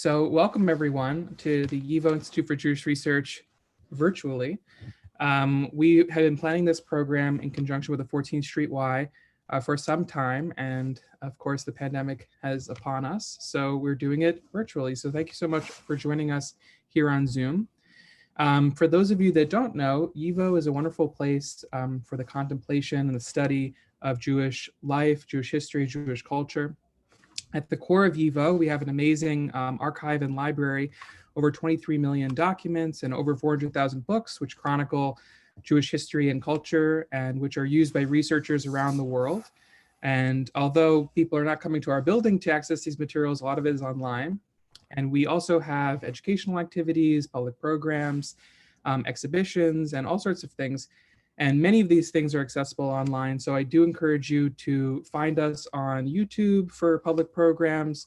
So welcome everyone to the YIVO Institute for Jewish Research virtually. We have been planning this program in conjunction with the 14th Street Y for some time. And of course, the pandemic has upon us. So we're doing it virtually. So thank you so much for joining us here on Zoom. For those of you that don't know, YIVO is a wonderful place for the contemplation and the study of Jewish life, Jewish history, Jewish culture. At the core of YIVO, we have an amazing archive and library, over 23 million documents and over 400,000 books, which chronicle Jewish history and culture and which are used by researchers around the world. And although people are not coming to our building to access these materials, a lot of it is online. And we also have educational activities, public programs, exhibitions, and all sorts of things. And many of these things are accessible online. So I do encourage you to find us on YouTube for public programs,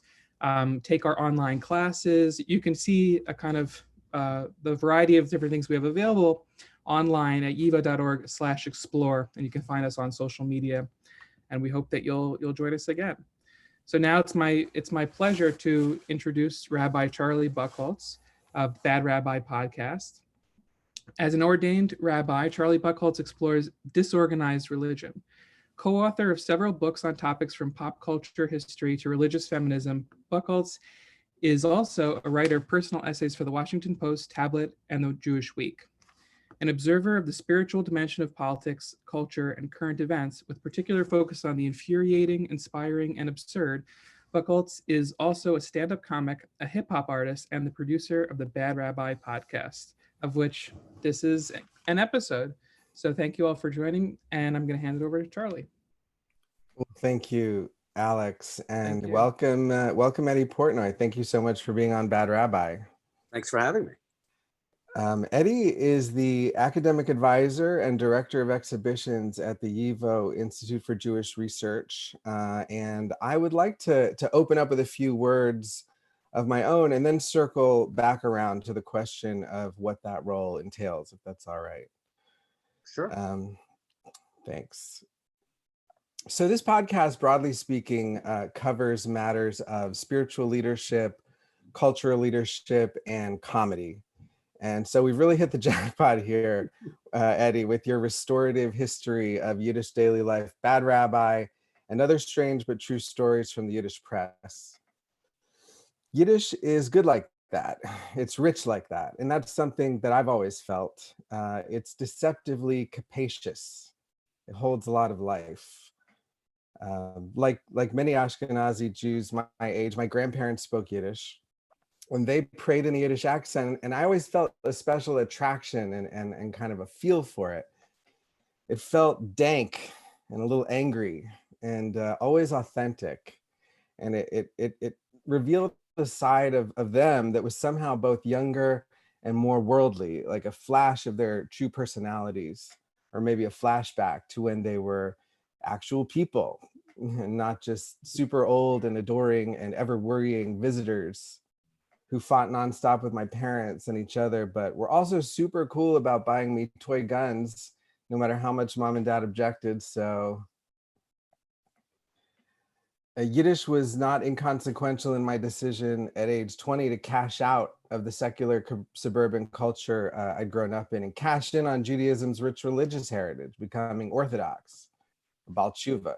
take our online classes. You can see a kind of the variety of different things we have available online at yivo.org/explore, and you can find us on social media. And we hope that you'll join us again. So now it's my pleasure to introduce Rabbi Charlie Buckholtz of Bad Rabbi Podcast. As an ordained rabbi, Charlie Buckholtz explores disorganized religion. Co-author of several books on topics from pop culture history to religious feminism, Buckholtz is also a writer of personal essays for the Washington Post, Tablet, and the Jewish Week. An observer of the spiritual dimension of politics, culture, and current events, with particular focus on the infuriating, inspiring, and absurd, Buckholtz is also a stand-up comic, a hip-hop artist, and the producer of the Bad Rabbi Podcast, of which this is an episode. So thank you all for joining, and I'm going to hand it over to Charlie. Well, thank you, Alex, and welcome Eddy Portnoy. Thank you so much for being on Bad Rabbi. Thanks for having me. Eddy is the academic advisor and director of exhibitions at the YIVO Institute for Jewish Research, and I would like to open up with a few words of my own and then circle back around to the question of what that role entails, if that's all right. Sure. Thanks. So this podcast, broadly speaking, covers matters of spiritual leadership, cultural leadership, and comedy. And so we've really hit the jackpot here, Eddy, with your restorative history of Yiddish daily life, Bad Rabbi, and other strange but true stories from the Yiddish press. Yiddish is good like that. It's rich like that. And that's something that I've always felt. It's deceptively capacious. It holds a lot of life. Like many Ashkenazi Jews my age, my grandparents spoke Yiddish. When they prayed in a Yiddish accent, and I always felt a special attraction and kind of a feel for it. It felt dank and a little angry and always authentic. And it revealed the side of them that was somehow both younger and more worldly, like a flash of their true personalities, or maybe a flashback to when they were actual people, and not just super old and adoring and ever worrying visitors who fought nonstop with my parents and each other, but were also super cool about buying me toy guns, no matter how much mom and dad objected. So Yiddish was not inconsequential in my decision at age 20 to cash out of the secular suburban culture I'd grown up in and cash in on Judaism's rich religious heritage, becoming Orthodox, Baal Tshuva.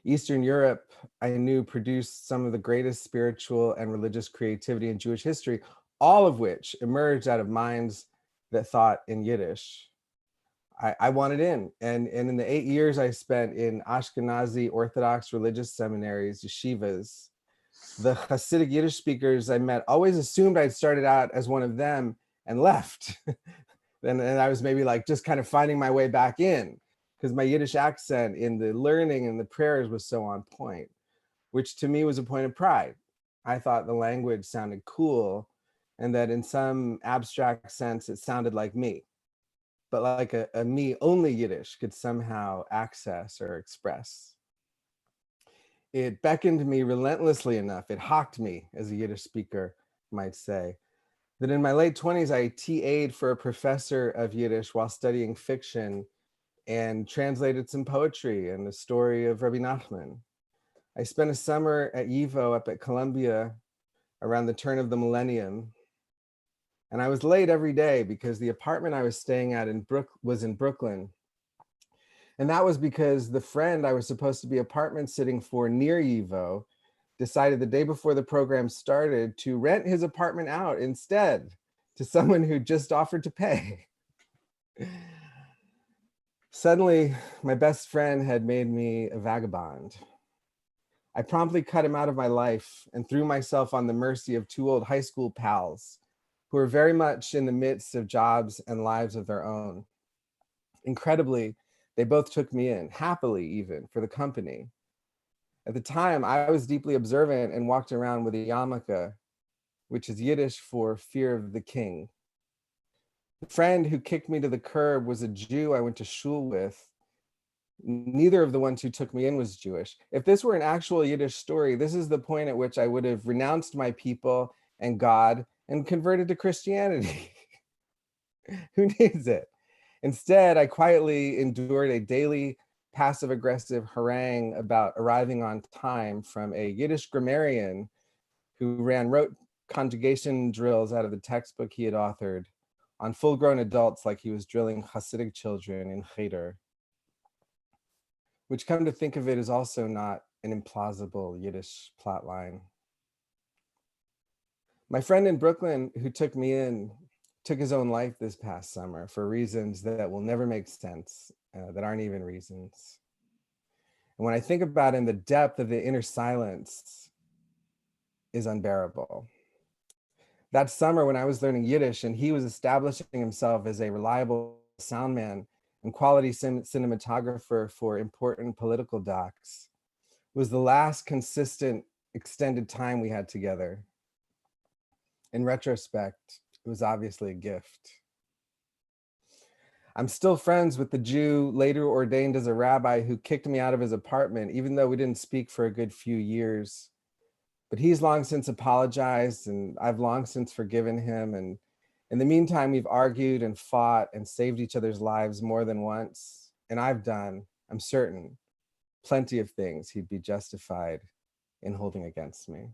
Eastern Europe, I knew, produced some of the greatest spiritual and religious creativity in Jewish history, all of which emerged out of minds that thought in Yiddish. I wanted in, and in the 8 years I spent in Ashkenazi Orthodox religious seminaries, yeshivas, the Hasidic Yiddish speakers I met always assumed I'd started out as one of them and left. and I was maybe like just kind of finding my way back in, because my Yiddish accent in the learning and the prayers was so on point, which to me was a point of pride. I thought the language sounded cool, and that in some abstract sense it sounded like me. But like a me-only Yiddish could somehow access or express. It beckoned me relentlessly enough, it hawked me, as a Yiddish speaker might say, that in my late 20s, I TA'd for a professor of Yiddish while studying fiction and translated some poetry and the story of Rabbi Nachman. I spent a summer at YIVO up at Columbia around the turn of the millennium. And I was late every day because the apartment I was staying at was in Brooklyn. And that was because the friend I was supposed to be apartment sitting for near YIVO decided the day before the program started to rent his apartment out instead to someone who just offered to pay. Suddenly, my best friend had made me a vagabond. I promptly cut him out of my life and threw myself on the mercy of two old high school pals who were very much in the midst of jobs and lives of their own. Incredibly, they both took me in, happily even, for the company. At the time, I was deeply observant and walked around with a yarmulke, which is Yiddish for fear of the king. The friend who kicked me to the curb was a Jew I went to shul with. Neither of the ones who took me in was Jewish. If this were an actual Yiddish story, this is the point at which I would have renounced my people and God and converted to Christianity. Who needs it? Instead, I quietly endured a daily passive-aggressive harangue about arriving on time from a Yiddish grammarian who ran rote conjugation drills out of the textbook he had authored on full-grown adults like he was drilling Hasidic children in Cheder, which, come to think of it, is also not an implausible Yiddish plotline. My friend in Brooklyn who took me in took his own life this past summer for reasons that will never make sense, that aren't even reasons. And when I think about him, the depth of the inner silence is unbearable. That summer when I was learning Yiddish and he was establishing himself as a reliable sound man and quality cinematographer for important political docs, was the last consistent extended time we had together. In retrospect, it was obviously a gift. I'm still friends with the Jew later ordained as a rabbi who kicked me out of his apartment, even though we didn't speak for a good few years. But he's long since apologized and I've long since forgiven him. And in the meantime, we've argued and fought and saved each other's lives more than once. And I've done, I'm certain, plenty of things he'd be justified in holding against me.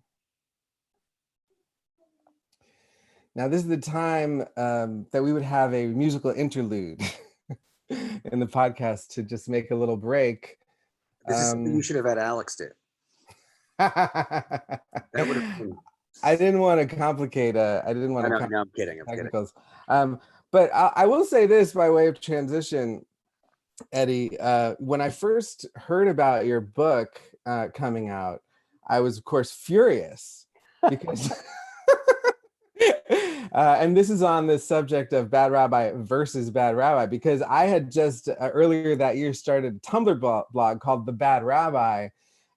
Now, this is the time that we would have a musical interlude in the podcast to just make a little break. This is something you should have had Alex do. That would have been... I didn't want to complicate. I didn't want to. No, I'm kidding. I'm kidding. But I will say this by way of transition, Eddy. When I first heard about your book coming out, I was, of course, furious because. And this is on the subject of Bad Rabbi versus Bad Rabbi, because I had just earlier that year started a Tumblr blog called The Bad Rabbi.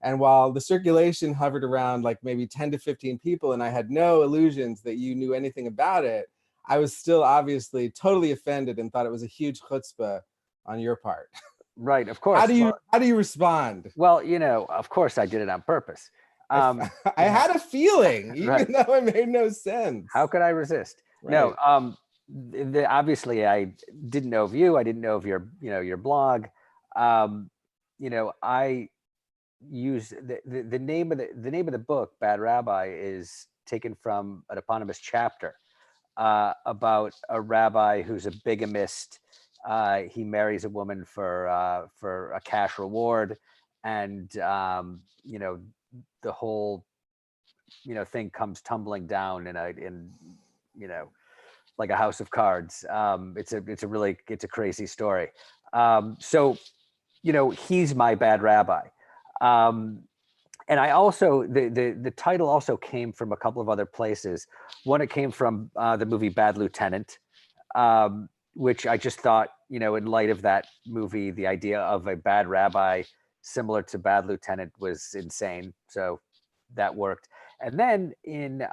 And while the circulation hovered around like maybe 10 to 15 people, and I had no illusions that you knew anything about it, I was still obviously totally offended and thought it was a huge chutzpah on your part. Right, of course. How do you respond? Well, you know, of course I did it on purpose. I had a feeling, even though it made no sense. How could I resist? Right. No, obviously I didn't know of you. I didn't know of your, your blog. I use the name of the book, Bad Rabbi, is taken from an eponymous chapter about a rabbi who's a bigamist. He marries a woman for a cash reward, and the whole thing comes tumbling down in like a house of cards. It's a crazy story. So he's my bad rabbi. And I also, the title also came from a couple of other places. One, it came from the movie Bad Lieutenant, which I just thought, in light of that movie, the idea of a bad rabbi similar to Bad Lieutenant was insane. So that worked. And then in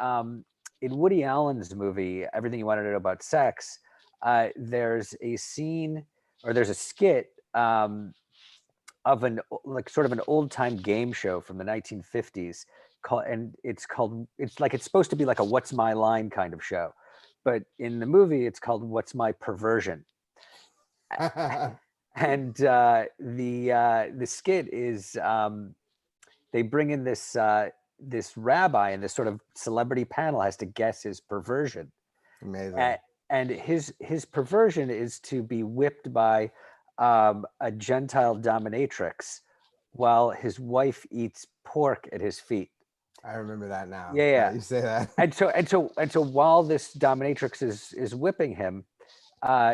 Woody Allen's movie, Everything You Want to Know About Sex, there's a scene, or there's a skit of sort of an old time game show from the 1950s it's supposed to be like a What's My Line kind of show, but in the movie it's called What's My Perversion. And the skit is they bring in this this rabbi and this sort of celebrity panel has to guess his perversion. Amazing. And his perversion is to be whipped by a Gentile dominatrix while his wife eats pork at his feet. I remember that now. Yeah. You say that. And so while this dominatrix is whipping him,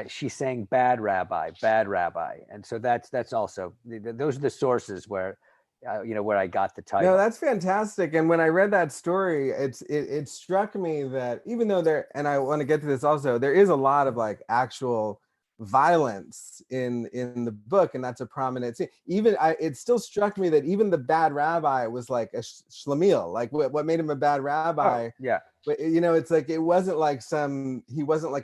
she's saying "Bad Rabbi, Bad Rabbi," and so that's also, those are the sources where where I got the title. No, that's fantastic. And when I read that story, it struck me that even though and I want to get to this also, there is a lot of like actual violence in the book, and that's a prominent scene. It still struck me that even the bad rabbi was like a shlemiel. Like what made him a bad rabbi? Oh, yeah. But it's like he wasn't like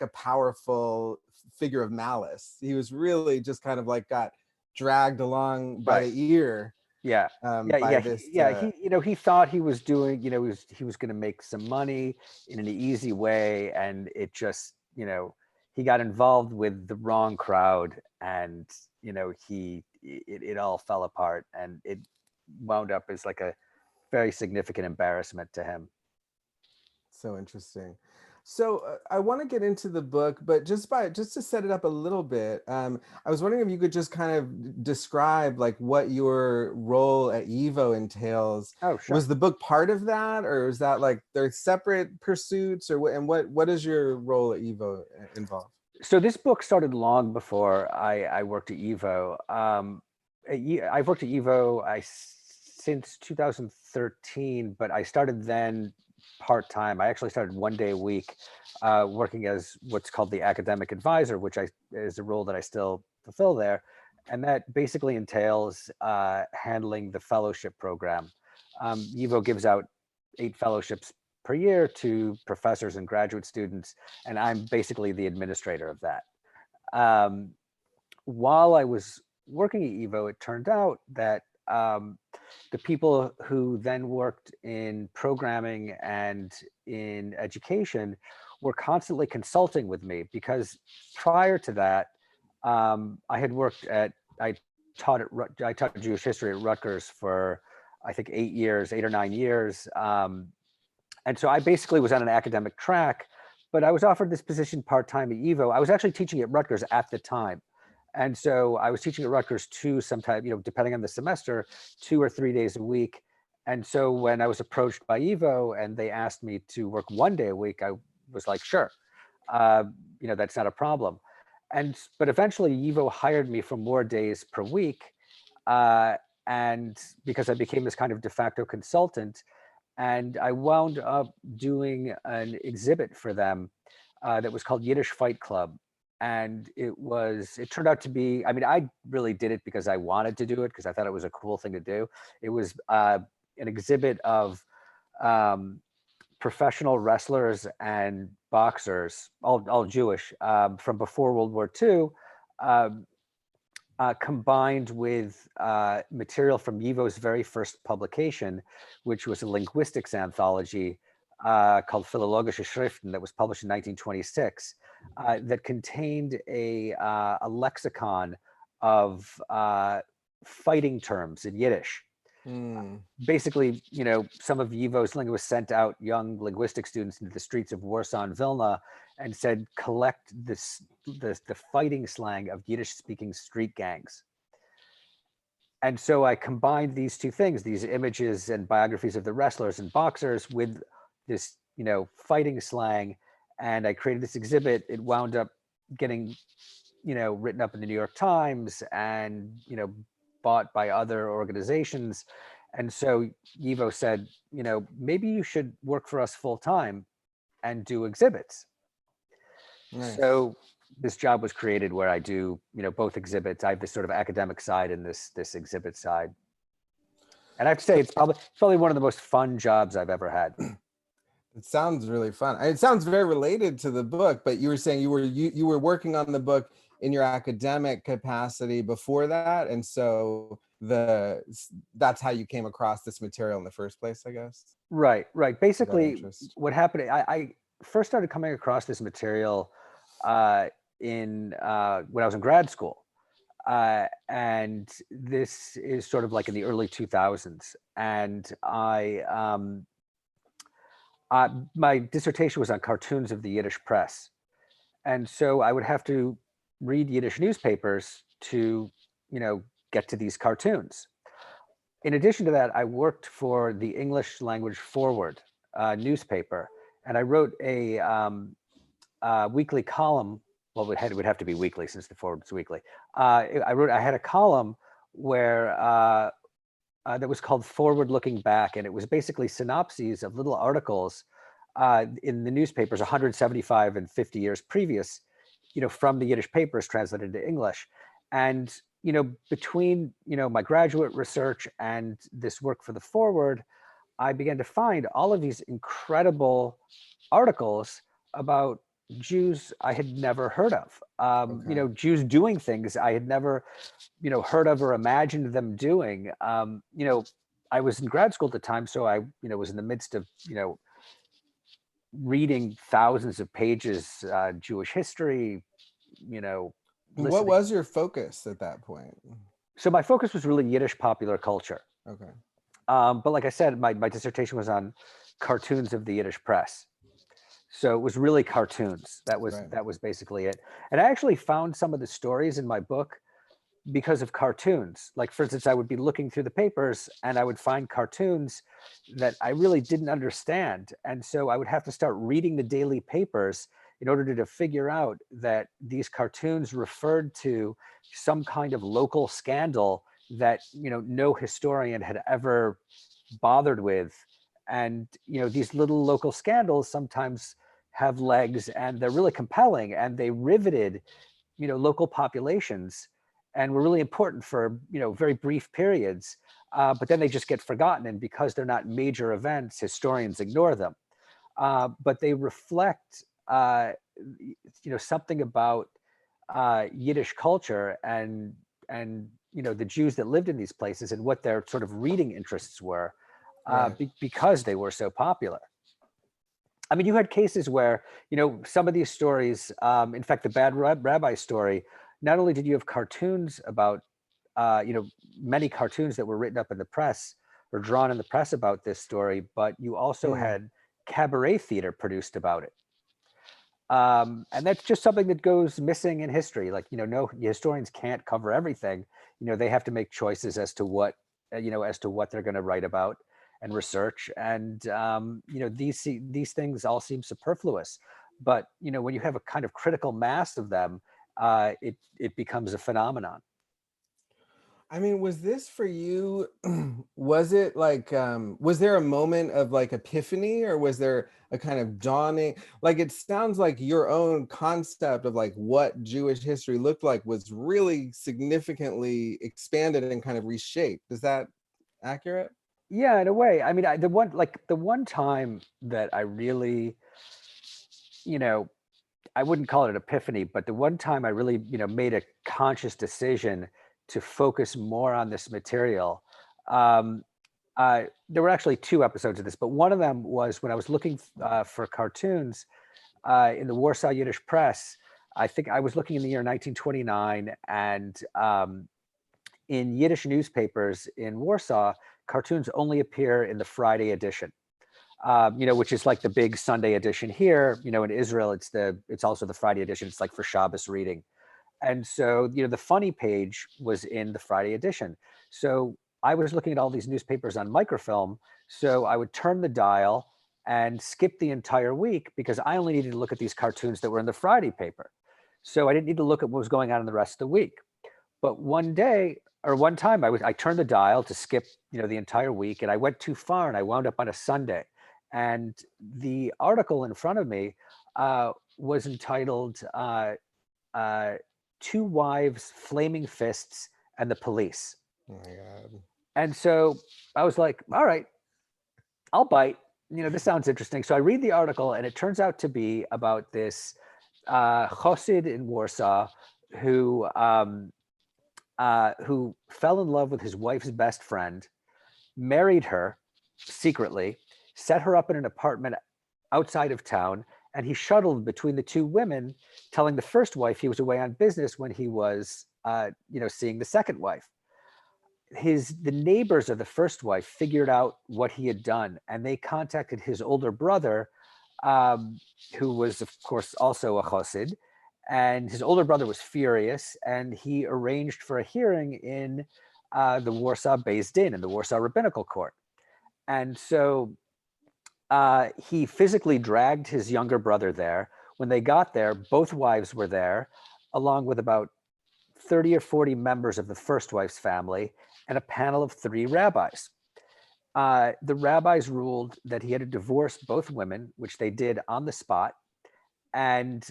a powerful figure of malice. He was really just kind of like got dragged along by the ear. Yeah. He thought he was doing, he was going to make some money in an easy way, and it just, he got involved with the wrong crowd, and it all fell apart, and it wound up as like a very significant embarrassment to him. So interesting. So I want to get into the book, but just to set it up a little bit, I was wondering if you could just kind of describe like what your role at YIVO entails. Oh, sure. Was the book part of that, or is that like they're separate pursuits, or what is your role at YIVO involved? So this book started long before I worked at YIVO. I've worked at YIVO since 2013, but I started then part-time. I actually started 1 day a week working as what's called the academic advisor, which is a role that I still fulfill there. And that basically entails handling the fellowship program. YIVO gives out 8 fellowships per year to professors and graduate students, and I'm basically the administrator of that. While I was working at YIVO, it turned out that the people who then worked in programming and in education were constantly consulting with me, because prior to that, I taught Jewish history at Rutgers for, I think, 8 or 9 years. And so I basically was on an academic track, but I was offered this position part-time at YIVO. I was actually teaching at Rutgers at the time. And so I was teaching at Rutgers sometimes, depending on the semester, 2 or 3 days a week. And so when I was approached by YIVO and they asked me to work 1 day a week, I was like, sure, that's not a problem. But eventually YIVO hired me for more days per week. And because I became this kind of de facto consultant, and I wound up doing an exhibit for them that was called Yiddish Fight Club. And it turned out to be, I really did it because I wanted to do it, because I thought it was a cool thing to do. It was an exhibit of professional wrestlers and boxers, all Jewish, from before World War II, combined with material from YIVO's very first publication, which was a linguistics anthology called Philologische Schriften, that was published in 1926, that contained a lexicon of fighting terms in Yiddish. Basically, some of YIVO's linguists sent out young linguistic students into the streets of Warsaw and Vilna and said, collect the fighting slang of Yiddish-speaking street gangs. And so I combined these two things, these images and biographies of the wrestlers and boxers, with this, fighting slang, and I created this exhibit. It wound up getting, written up in the New York Times and, bought by other organizations. And so YIVO said, maybe you should work for us full time and do exhibits. Nice. So this job was created where I do, both exhibits. I have this sort of academic side and this exhibit side. And I have to say, it's probably one of the most fun jobs I've ever had. It sounds really fun. It sounds very related to the book, but you were saying you were working on the book in your academic capacity before that, and so that's how you came across this material in the first place, I guess. Right. Basically, what happened, I first started coming across this material when I was in grad school. And this is sort of like in the early 2000s. And my dissertation was on cartoons of the Yiddish press. And so I would have to read Yiddish newspapers to, get to these cartoons. In addition to that, I worked for the English Language Forward newspaper, and I wrote a weekly column. Well, it would have to be weekly since the Forward was weekly. I had a column where that was called Forward Looking Back, and it was basically synopses of little articles in the newspapers 175 and 50 years previous, from the Yiddish papers translated to English. And between my graduate research and this work for the Forward, I began to find all of these incredible articles about Jews I had never heard of. Jews doing things I had never, heard of or imagined them doing. I was in grad school at the time, so I, was in the midst of, reading thousands of pages, Jewish history, What was your focus at that point? So my focus was really Yiddish popular culture. Okay. But like I said, my dissertation was on cartoons of the Yiddish press. So it was really cartoons. That was basically it. And I actually found some of the stories in my book because of cartoons. Like, for instance, I would be looking through the papers and I would find cartoons that I really didn't understand. And so I would have to start reading the daily papers in order to figure out that these cartoons referred to some kind of local scandal that, no historian had ever bothered with. And, these little local scandals sometimes have legs and they're really compelling, and they riveted, local populations and were really important for, very brief periods. But then they just get forgotten. And because they're not major events, historians ignore them. But they reflect, something about Yiddish culture and the Jews that lived in these places and what their sort of reading interests were, because they were so popular. I mean, you had cases where, some of these stories, in fact, the Bad Rabbi story, not only did you have cartoons about, many cartoons that were written up in the press or drawn in the press about this story, but you also had cabaret theater produced about it. And that's just something that goes missing in history. Like, no, historians can't cover everything. They have to make choices as to what they're going to write about and research. And, these things all seem superfluous. But, when you have a kind of critical mass of them, it becomes a phenomenon. I mean, was this for you? Was it like, was there a moment of like epiphany, or was there a kind of dawning? Like, it sounds like your own concept of like what Jewish history looked like was really significantly expanded and kind of reshaped. Is that accurate? Yeah, in a way. I mean, the one time that I really, I wouldn't call it an epiphany, but the one time I really, made a conscious decision to focus more on this material. There were actually two episodes of this, but one of them was when I was looking for cartoons in the Warsaw Yiddish Press. I think I was looking in the year 1929, and in Yiddish newspapers in Warsaw, cartoons only appear in the Friday edition, which is like the big Sunday edition here. In Israel, it's also the Friday edition. It's like for Shabbos reading. And so, the funny page was in the Friday edition. So I was looking at all these newspapers on microfilm. So I would turn the dial and skip the entire week because I only needed to look at these cartoons that were in the Friday paper. So I didn't need to look at what was going on in the rest of the week. But one time I turned the dial to skip, the entire week, and I went too far and I wound up on a Sunday. And the article in front of me was entitled, Two Wives, Flaming Fists, and the Police. Oh my God. And so I was like, all right, I'll bite. This sounds interesting. So I read the article, and it turns out to be about this Chassid in Warsaw who fell in love with his wife's best friend, married her secretly, set her up in an apartment outside of town, and he shuttled between the two women, telling the first wife he was away on business when he was seeing the second wife. The neighbors of the first wife figured out what he had done, and they contacted his older brother, who was of course also a Chassid, and his older brother was furious, and he arranged for a hearing in the Warsaw Beis Din, in the Warsaw Rabbinical Court. And so he physically dragged his younger brother there. When they got there, both wives were there, along with about 30 or 40 members of the first wife's family and a panel of 3 rabbis. The rabbis ruled that he had to divorce both women, which they did on the spot. And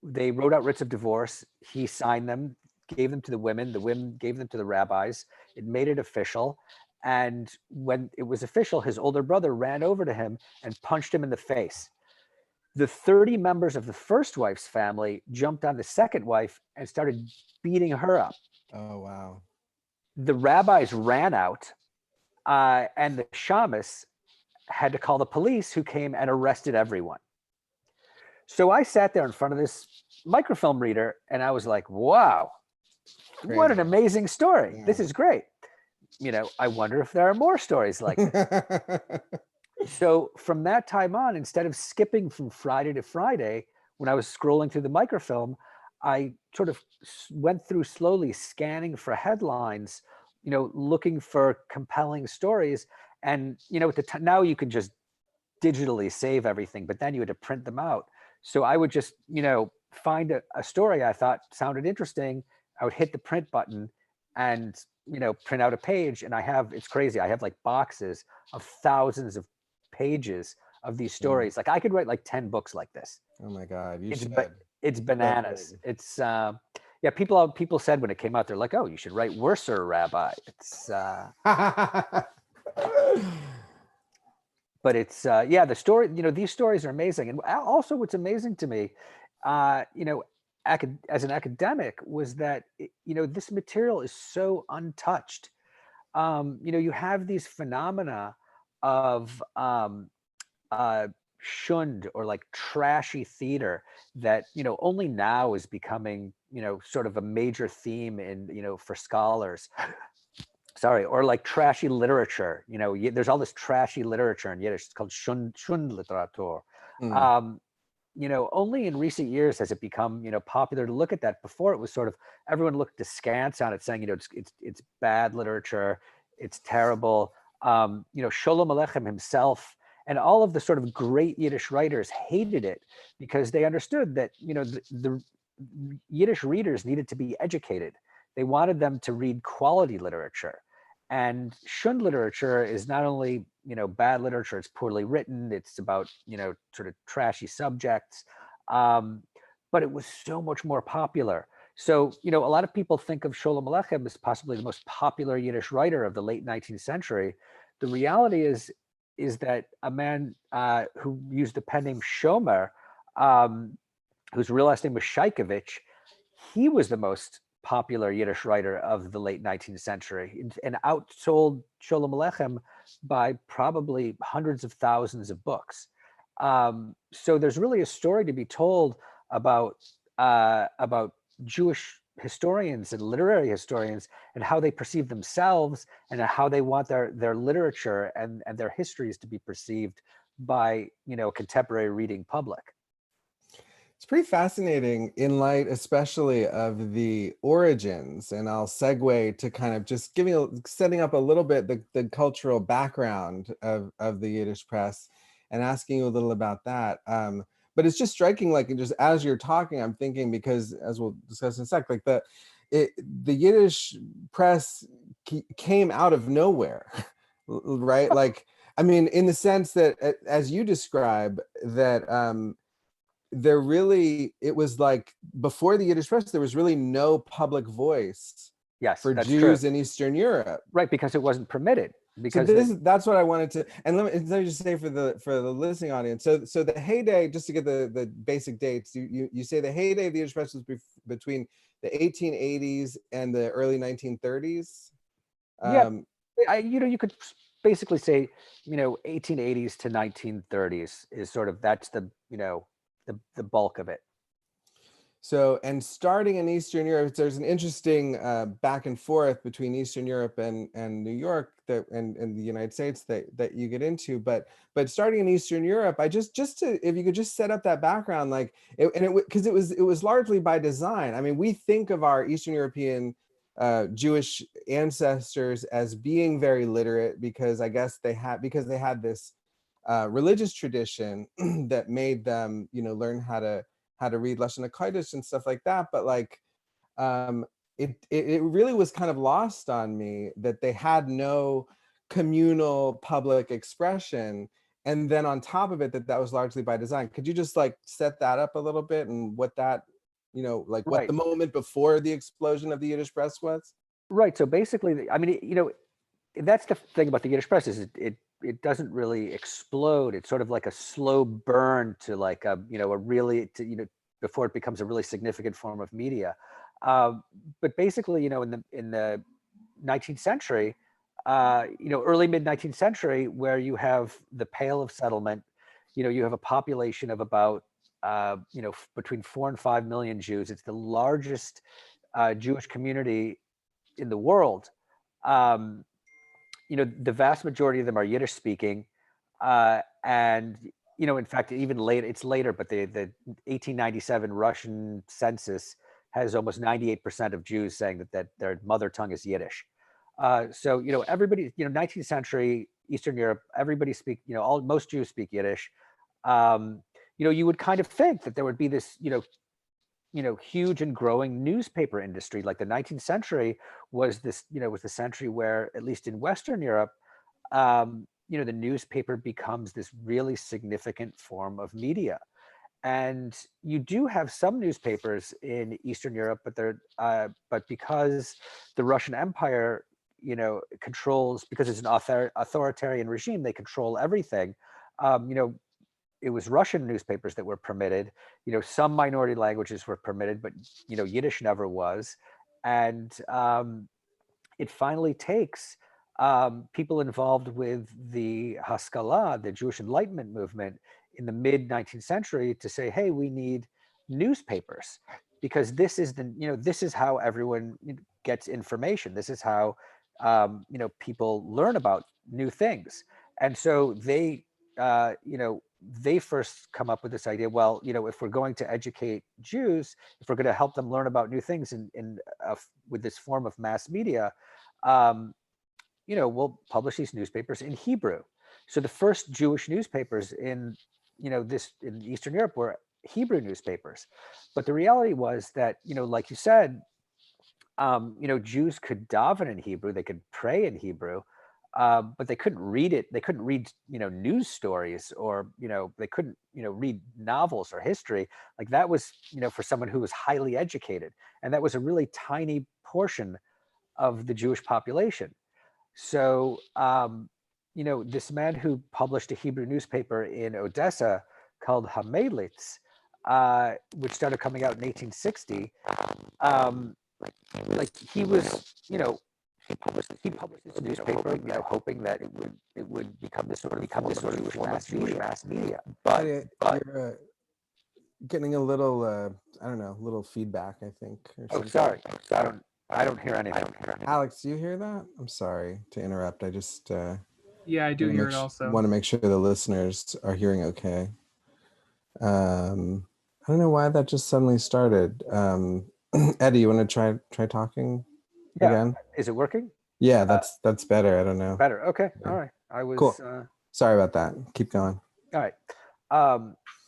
they wrote out writs of divorce. He signed them, gave them to the women gave them to the rabbis. It made it official. And when it was official, his older brother ran over to him and punched him in the face. The 30 members of the first wife's family jumped on the second wife and started beating her up. Oh, wow. The rabbis ran out, and the shamus had to call the police, who came and arrested everyone. So I sat there in front of this microfilm reader and I was like, wow, what an amazing story. Yeah. This is great. I wonder if there are more stories like this. So from that time on, instead of skipping from Friday to Friday, when I was scrolling through the microfilm, I sort of went through slowly, scanning for headlines, looking for compelling stories. And, now you can just digitally save everything, but then you had to print them out. So I would just, find a story I thought sounded interesting. I would hit the print button and, print out a page. And it's crazy. I have like boxes of thousands of pages of these stories. Like I could write like 10 books like this. Oh my God. It's bananas. It's people said when it came out, they're like, oh, you should write Worser, Rabbi. It's but it's the story, these stories are amazing. And also what's amazing to me, as an academic, was that this material is so untouched. You have these phenomena of shund, or like trashy theater, that only now is becoming sort of a major theme in for scholars. Or like trashy literature. There's all this trashy literature in Yiddish. It's called shund literatur. Only in recent years has it become popular to look at that. Before, it was sort of, everyone looked askance on it, saying it's bad literature, it's terrible. Sholem Aleichem himself and all of the sort of great Yiddish writers hated it, because they understood that the Yiddish readers needed to be educated. They wanted them to read quality literature. And shund literature is not only bad literature, it's poorly written, it's about sort of trashy subjects, but it was so much more popular. So a lot of people think of Sholem Aleichem as possibly the most popular Yiddish writer of the late 19th century. The reality is that a man who used the pen name Shomer, whose real last name was Shaikovich, he was the most popular Yiddish writer of the late 19th century, and outsold Sholem Aleichem by probably hundreds of thousands of books. So there's really a story to be told about Jewish historians and literary historians, and how they perceive themselves, and how they want their literature and their histories to be perceived by a contemporary reading public. It's pretty fascinating in light, especially of the origins, and I'll segue to kind of just setting up a little bit the cultural background of the Yiddish press, and asking you a little about that. But it's just striking, like, just as you're talking, I'm thinking, because as we'll discuss in a sec, like the Yiddish press came out of nowhere, right? Like, I mean, in the sense that, as you describe, that it was like, before the Yiddish press, there was really no public voice for Jews in Eastern Europe. Right, because it wasn't permitted. Because that's what I wanted to, and let me just say for the listening audience. So the heyday, just to get the basic dates, you say the heyday of the Yiddish press was between the 1880s and the early 1930s. You could basically say 1880s to 1930s is sort of, that's the bulk of it. So, and starting in Eastern Europe, there's an interesting back and forth between Eastern Europe and New York and the United States that you get into. But starting in Eastern Europe, I just to, if you could just set up that background, like, because it was largely by design. I mean, we think of our Eastern European Jewish ancestors as being very literate because I guess they had this religious tradition that made them, learn how to read Lashon HaKodesh and stuff like that. But like, it really was kind of lost on me that they had no communal public expression. And then on top of it, that was largely by design. Could you just like set that up a little bit and what that, like what Right. the moment before the explosion of the Yiddish Press was? Right. So basically, I mean, that's the thing about the Yiddish Press is it doesn't really explode. It's sort of like a slow burn to like a really before it becomes a really significant form of media. But basically, in the 19th century, early mid 19th century, where you have the Pale of Settlement, you have a population of about between 4 and 5 million Jews. It's the largest Jewish community in the world. The vast majority of them are Yiddish speaking. And, in fact, even later, it's later, but the 1897 Russian census has almost 98% of Jews saying that their mother tongue is Yiddish. So, everybody, 19th century, Eastern Europe, everybody most Jews speak Yiddish. You would kind of think that there would be this, huge and growing newspaper industry. Like the 19th century was the century where, at least in Western Europe, the newspaper becomes this really significant form of media. And you do have some newspapers in Eastern Europe, but because the Russian Empire, controls, because it's an authoritarian regime, they control everything. It was Russian newspapers that were permitted. Some minority languages were permitted, but Yiddish never was. And it finally takes people involved with the Haskalah, the Jewish Enlightenment movement in the mid 19th century, to say, hey, we need newspapers, because this is how everyone gets information. This is how people learn about new things. And so they first come up with this idea, well, if we're going to educate Jews, if we're going to help them learn about new things with this form of mass media, we'll publish these newspapers in Hebrew. So the first Jewish newspapers in Eastern Europe were Hebrew newspapers. But the reality was that, like you said, Jews could daven in Hebrew, they could pray in Hebrew, but they couldn't read it. They couldn't read, news stories, or, they couldn't, read novels or history. Like that was, for someone who was highly educated. And that was a really tiny portion of the Jewish population. So, this man who published a Hebrew newspaper in Odessa called Hamelitz, which started coming out in 1860, he was, he published this newspaper, hoping that it would become this sort of Jewish mass media. But you're getting a little, I don't know, little feedback, I think. Or sorry, I don't hear anything. Alex, do you hear that? I'm sorry to interrupt. I just Yeah, I do hear it also. Want to make sure the listeners are hearing okay. I don't know why that just suddenly started. Eddie, you want to try talking again? Is it working? Yeah, that's better. I don't know. Better. Okay. Yeah. All right. I was cool. Sorry about that. Keep going. All right.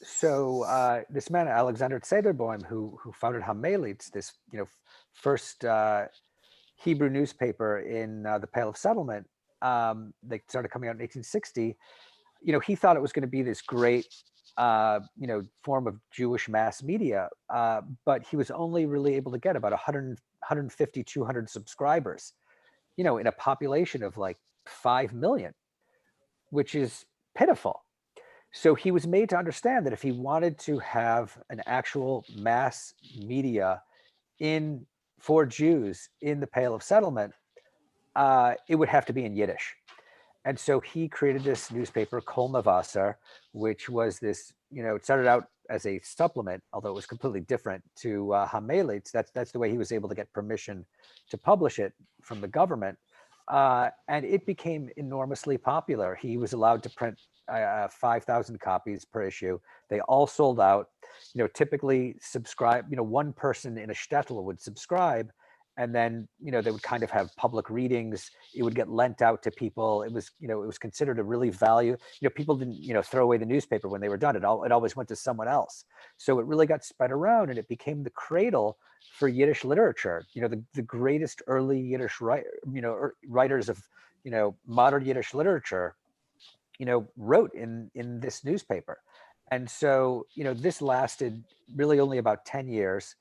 So this man, Alexander Zederboim, who founded Hamelitz, this first Hebrew newspaper in the Pale of Settlement, they started coming out in 1860. He thought it was going to be this great form of Jewish mass media, but he was only really able to get about 150, 200 subscribers, in a population of like 5 million, which is pitiful. So he was made to understand that if he wanted to have an actual mass media for Jews in the Pale of Settlement, it would have to be in Yiddish. And so he created this newspaper, Kolmavasar, which was this, it started out as a supplement, although it was completely different, to Hamelitz. That's the way he was able to get permission to publish it from the government. And it became enormously popular. He was allowed to print 5,000 copies per issue. They all sold out. Typically subscribe, one person in a shtetl would subscribe, and then, they would kind of have public readings. It would get lent out to people. It was, it was considered a really value. People didn't, throw away the newspaper when they were done. It always went to someone else. So it really got spread around, and it became the cradle for Yiddish literature. The greatest early Yiddish writers of, modern Yiddish literature, wrote in this newspaper. And so, this lasted really only about 10 years.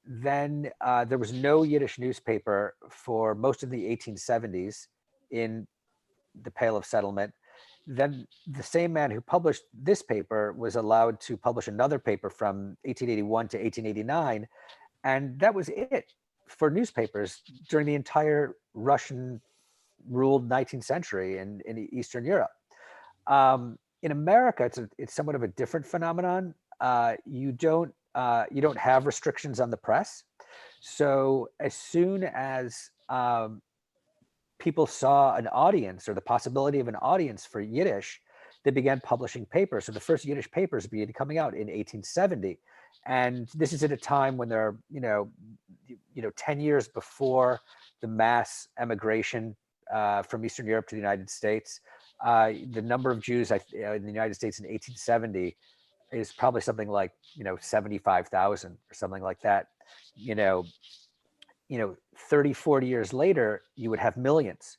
Then there was no Yiddish newspaper for most of the 1870s in the Pale of Settlement. Then the same man who published this paper was allowed to publish another paper from 1881 to 1889. And that was it for newspapers during the entire Russian-ruled 19th century in Eastern Europe. In America, it's somewhat of a different phenomenon. You don't have restrictions on the press. So as soon as people saw an audience or the possibility of an audience for Yiddish, they began publishing papers. So the first Yiddish papers began coming out in 1870. And this is at a time when there are, 10 years before the mass emigration from Eastern Europe to the United States. The number of Jews in the United States in 1870 is probably something like 75,000 or something like that. 30, 40 years later, you would have millions,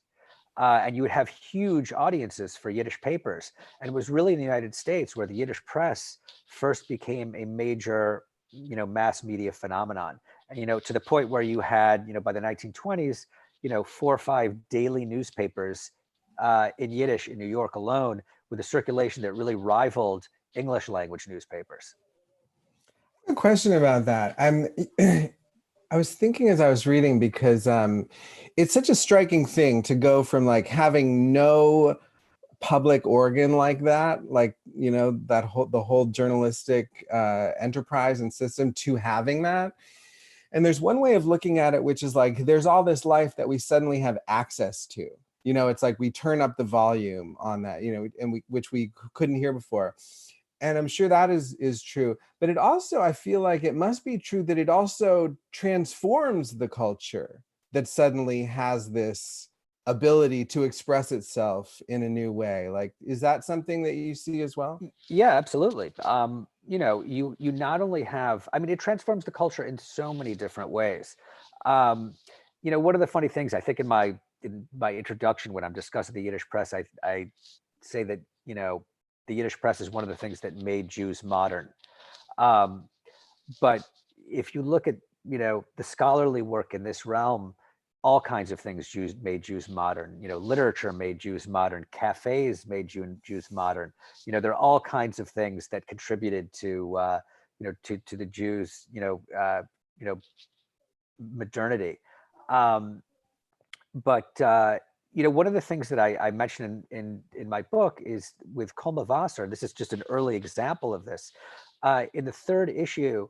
and you would have huge audiences for Yiddish papers. And it was really in the United States where the Yiddish press first became a major mass media phenomenon. And to the point where you had by the 1920s 4 or 5 daily newspapers in Yiddish in New York alone, with a circulation that really rivaled English language newspapers. A question about that. I was thinking as I was reading, because it's such a striking thing to go from like having no public organ like that, the whole journalistic enterprise and system, to having that. And there's one way of looking at it, which is like, there's all this life that we suddenly have access to. It's like we turn up the volume on that, and which we couldn't hear before. And I'm sure that is true. But it also, I feel like it must be true that it also transforms the culture that suddenly has this ability to express itself in a new way. Like, is that something that you see as well? Yeah, absolutely. You not only have, it transforms the culture in so many different ways. One of the funny things, I think in my introduction, when I'm discussing the Yiddish press, I say that, the Yiddish press is one of the things that made Jews modern. But if you look at, the scholarly work in this realm, all kinds of things made Jews modern. Literature made Jews modern. Cafes made Jews modern. There are all kinds of things that contributed to, to the Jews, modernity. But one of the things that I mentioned in my book is with Kolmavasar. This is just an early example of this. In the 3rd issue,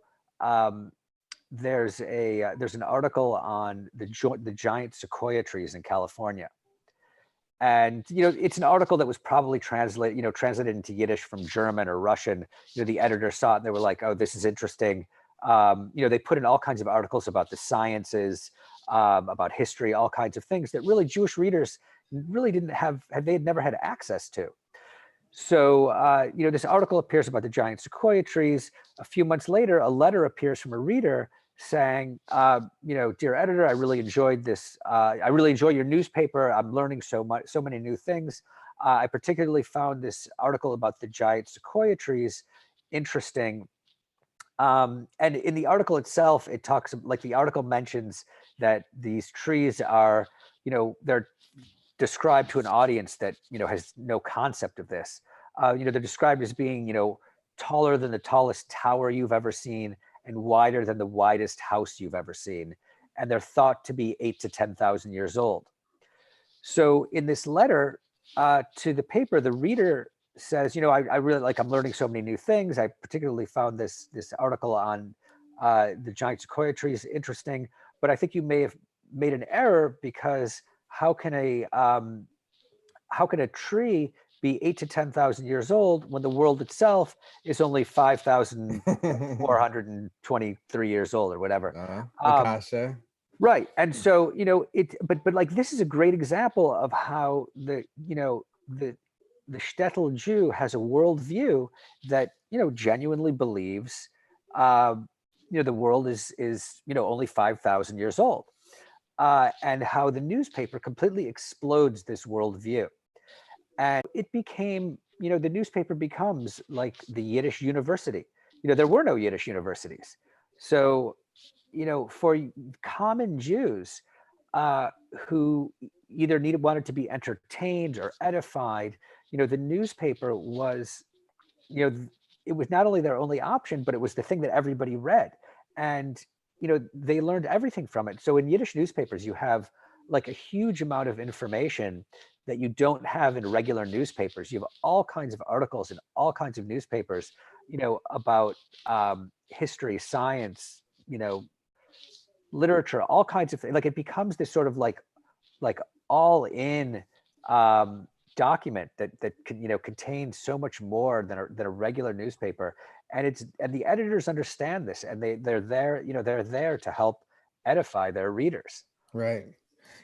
there's an article on the giant sequoia trees in California, and it's an article that was probably translated into Yiddish from German or Russian. The editor saw it and they were like, "Oh, this is interesting." They put in all kinds of articles about the sciences, about history, all kinds of things that really Jewish readers really didn't have, they had never had access to. So, this article appears about the giant sequoia trees. A few months later, a letter appears from a reader saying, "Dear editor, I really enjoyed this. I really enjoy your newspaper. I'm learning so many new things. I particularly found this article about the giant sequoia trees interesting." And in the article itself, it talks, like, the article mentions that these trees are, they're described to an audience that, has no concept of this. They're described as being, taller than the tallest tower you've ever seen and wider than the widest house you've ever seen. And they're thought to be 8,000 to 10,000 years old. So in this letter to the paper, the reader says, I really I'm learning so many new things. I particularly found this article on the giant sequoia trees interesting, but I think you may have made an error, because how can a tree be 8,000 to 10,000 years old when the world itself is only 5,423 years old or whatever? Akasha. Right. And so, but like, this is a great example of how the shtetl Jew has a worldview that, genuinely believes, the world is only 5,000 years old, and how the newspaper completely explodes this worldview. And it became, the newspaper becomes like the Yiddish university. There were no Yiddish universities. So, for common Jews who either wanted to be entertained or edified, the newspaper was, it was not only their only option, but it was the thing that everybody read. And, they learned everything from it. So in Yiddish newspapers, you have like a huge amount of information that you don't have in regular newspapers. You have all kinds of articles in all kinds of newspapers, about history, science, literature, all kinds of things. Like, it becomes this sort of like all in document that contains so much more than a regular newspaper. And the editors understand this, and they're there, they're there to help edify their readers. Right.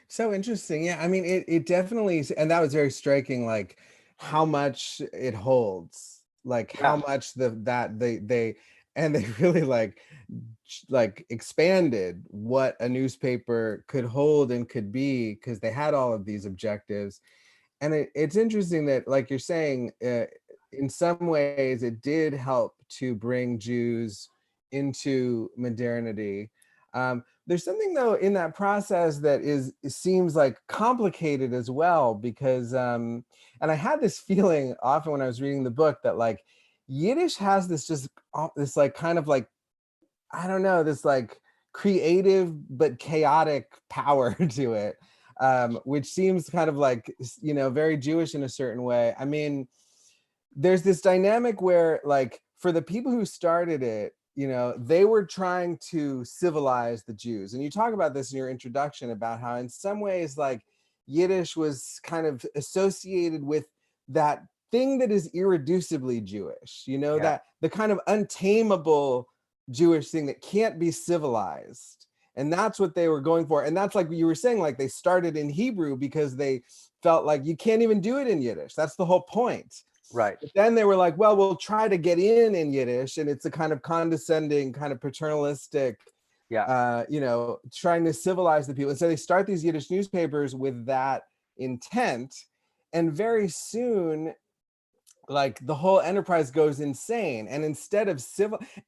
So interesting. Yeah. I mean, it definitely, and that was very striking, like how much it holds, like how much they really like expanded what a newspaper could hold and could be, because they had all of these objectives. And it's interesting that, like you're saying, in some ways it did help to bring Jews into modernity. There's something though in that process that seems like complicated as well, because and I had this feeling often when I was reading the book that like Yiddish has this like kind of like, I don't know, this like creative but chaotic power to it, which seems kind of like, very Jewish in a certain way. I mean, there's this dynamic where, like, for the people who started it, they were trying to civilize the Jews. And you talk about this in your introduction about how in some ways, like, Yiddish was kind of associated with that thing that is irreducibly Jewish, that the kind of untamable Jewish thing that can't be civilized. And that's what they were going for. And that's like you were saying, like they started in Hebrew because they felt like you can't even do it in Yiddish. That's the whole point. Right. But then they were like, well, we'll try to get in Yiddish. And it's a kind of condescending, kind of paternalistic, trying to civilize the people. And so they start these Yiddish newspapers with that intent. And very soon, like the whole enterprise goes insane. And instead of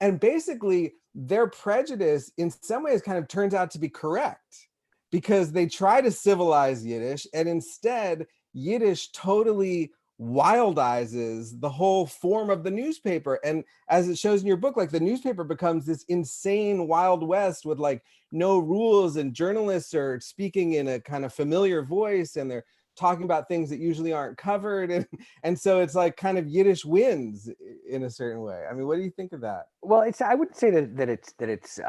and basically their prejudice in some ways kind of turns out to be correct, because they try to civilize Yiddish, and instead Yiddish totally wildizes the whole form of the newspaper. And as it shows in your book, like the newspaper becomes this insane Wild West with like no rules, and journalists are speaking in a kind of familiar voice, and they're talking about things that usually aren't covered. And so it's like kind of Yiddish wins in a certain way. I mean, what do you think of that? Well, I wouldn't say that it's it's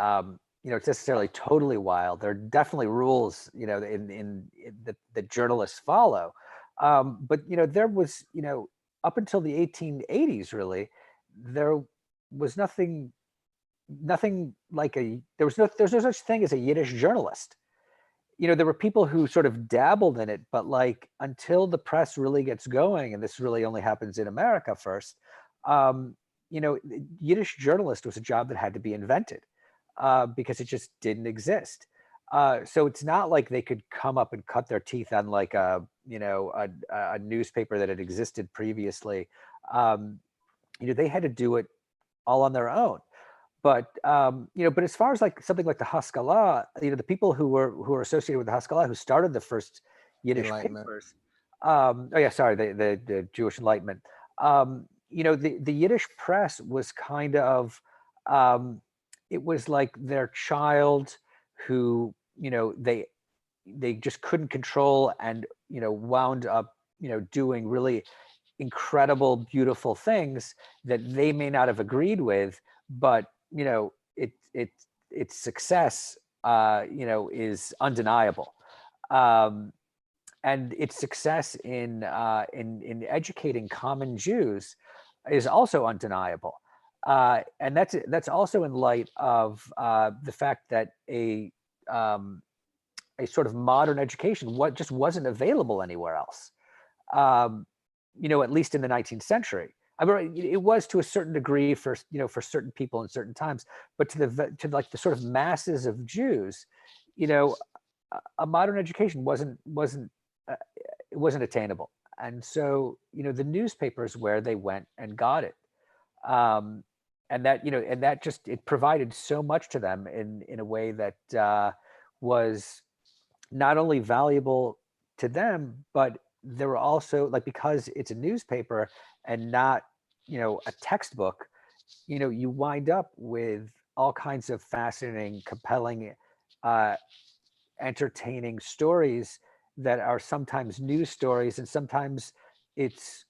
necessarily totally wild. There are definitely rules, in that journalists follow. But there was, up until the 1880s, really, there was nothing like there's no such thing as a Yiddish journalist. There were people who sort of dabbled in it, but like until the press really gets going, and this really only happens in America first, Yiddish journalist was a job that had to be invented because it just didn't exist. So it's not like they could come up and cut their teeth on like a newspaper that had existed previously. They had to do it all on their own. But but as far as like something like the Haskalah, the people who were associated with the Haskalah, who started the first Yiddish papers, the Jewish Enlightenment. The Yiddish press was kind of it was like their child who they they just couldn't control, and wound up doing really incredible, beautiful things that they may not have agreed with, but its success is undeniable. And its success in educating common Jews is also undeniable. And that's also in light of the fact that a sort of modern education just wasn't available anywhere else. At least in the 19th century. I mean, it was to a certain degree for certain people in certain times, but to the sort of masses of Jews, a modern education wasn't attainable. And so, the newspapers where they went and got it. And that just, it provided so much to them in a way that was not only valuable to them, but there were also, like, because it's a newspaper and not, a textbook, you wind up with all kinds of fascinating, compelling, entertaining stories that are sometimes news stories, and sometimes it's,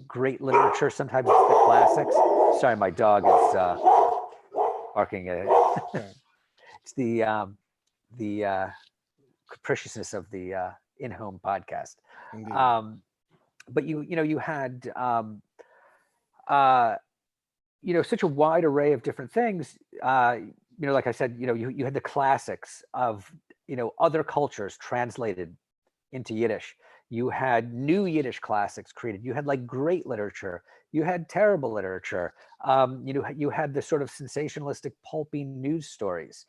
great literature, sometimes it's the classics. Sorry, my dog is barking at it. It's the capriciousness of the in-home podcast. But you had such a wide array of different things. Like I said, you had the classics of other cultures translated into Yiddish. You had new Yiddish classics created. You had like great literature. You had terrible literature. You had the sort of sensationalistic, pulpy news stories.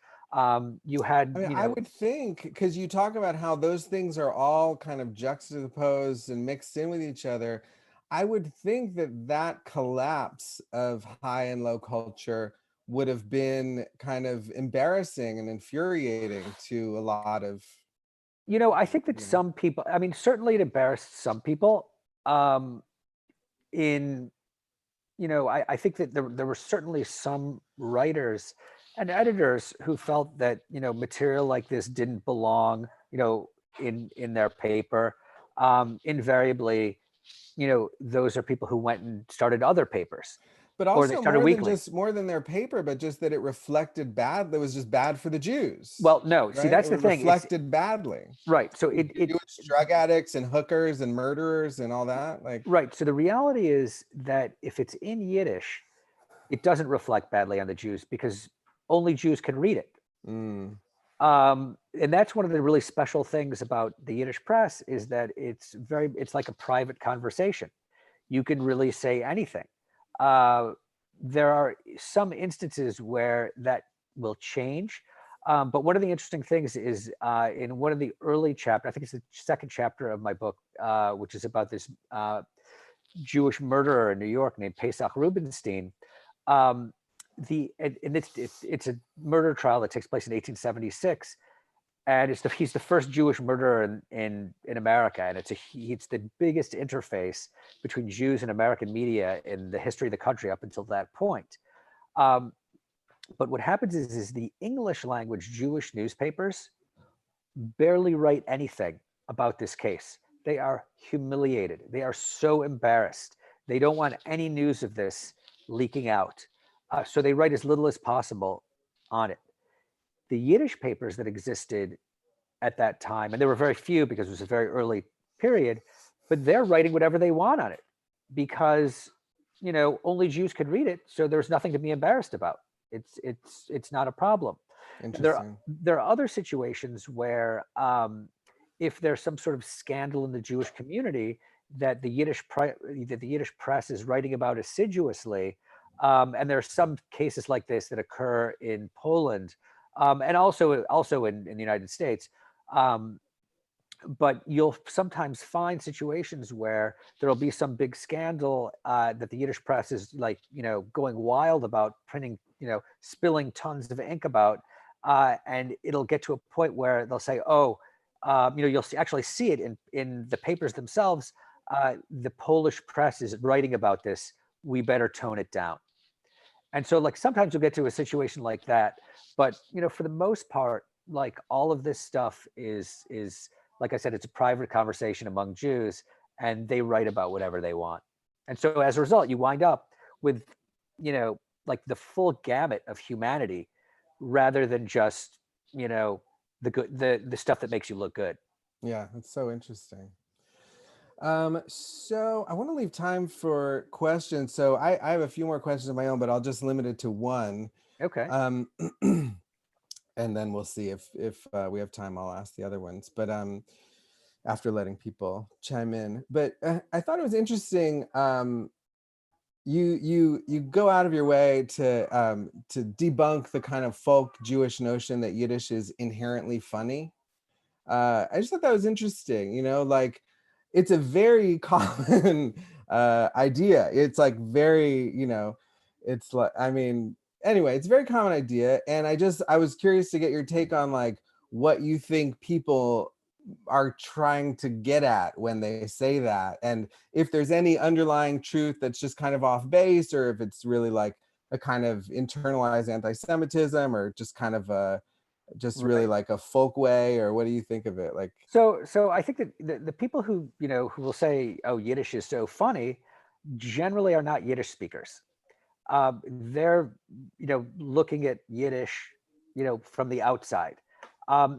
You had, I would think, because you talk about how those things are all kind of juxtaposed and mixed in with each other, I would think that collapse of high and low culture would have been kind of embarrassing and infuriating to a lot of, I think that some people, I mean, certainly it embarrassed some people. I think that there were certainly some writers and editors who felt that material like this didn't belong in their paper. Invariably, those are people who went and started other papers, but or also they started more than their paper, but just that it reflected bad. That was just bad for the Jews. Well, no, see, right? that's Or the thing. Reflected badly, right? So Jewish drug addicts and hookers and murderers and all that, like, right. So the reality is that if it's in Yiddish, it doesn't reflect badly on the Jews because only Jews can read it. And that's one of the really special things about the Yiddish press, is that it's like a private conversation. You can really say anything. There are some instances where that will change. But one of the interesting things is in one of the early chapters, I think it's the second chapter of my book, which is about this Jewish murderer in New York named Pesach Rubenstein. It's a murder trial that takes place in 1876, and he's the first Jewish murderer in America, and it's the biggest interface between Jews and American media in the history of the country up until that point. But what happens is the English language Jewish newspapers barely write anything about this case. They are humiliated. They are so embarrassed. They don't want any news of this leaking out. So they write as little as possible on it. The Yiddish papers that existed at that time, and there were very few because it was a very early period, but they're writing whatever they want on it because, only Jews could read it. So there's nothing to be embarrassed about. It's not a problem. interesting. There are other situations where if there's some sort of scandal in the Jewish community that the Yiddish press is writing about assiduously, and there are some cases like this that occur in Poland, and also in the United States. But you'll sometimes find situations where there'll be some big scandal that the Yiddish press is going wild about, printing, spilling tons of ink about, and it'll get to a point where they'll say, you'll actually see it in the papers themselves. The Polish press is writing about this. We better tone it down. And so sometimes you'll get to a situation like that, but for the most part, like all of this stuff is like I said, it's a private conversation among Jews, and they write about whatever they want. And so as a result, you wind up with, you know, like the full gamut of humanity rather than just, you know, the good, the stuff that makes you look good. Yeah, that's so interesting. So I want to leave time for questions. So I have a few more questions of my own, but I'll just limit it to one. Okay. And then we'll see if we have time, I'll ask the other ones. But after letting people chime in. But I thought it was interesting. You go out of your way to debunk the kind of folk Jewish notion that Yiddish is inherently funny. I just thought that was interesting. You know, like it's a very common idea. It's like very, you know, it's like, I mean, anyway, it's a very common idea. And I was curious to get your take on like what you think people are trying to get at when they say that. And if there's any underlying truth that's just kind of off base, or if it's really like a kind of internalized anti-Semitism, or just kind of just really like a folk way, or what do you think of it? Like, so I think that the people who, you know, who will say, oh, Yiddish is so funny, generally are not Yiddish speakers. They're, you know, looking at Yiddish, you know, from the outside.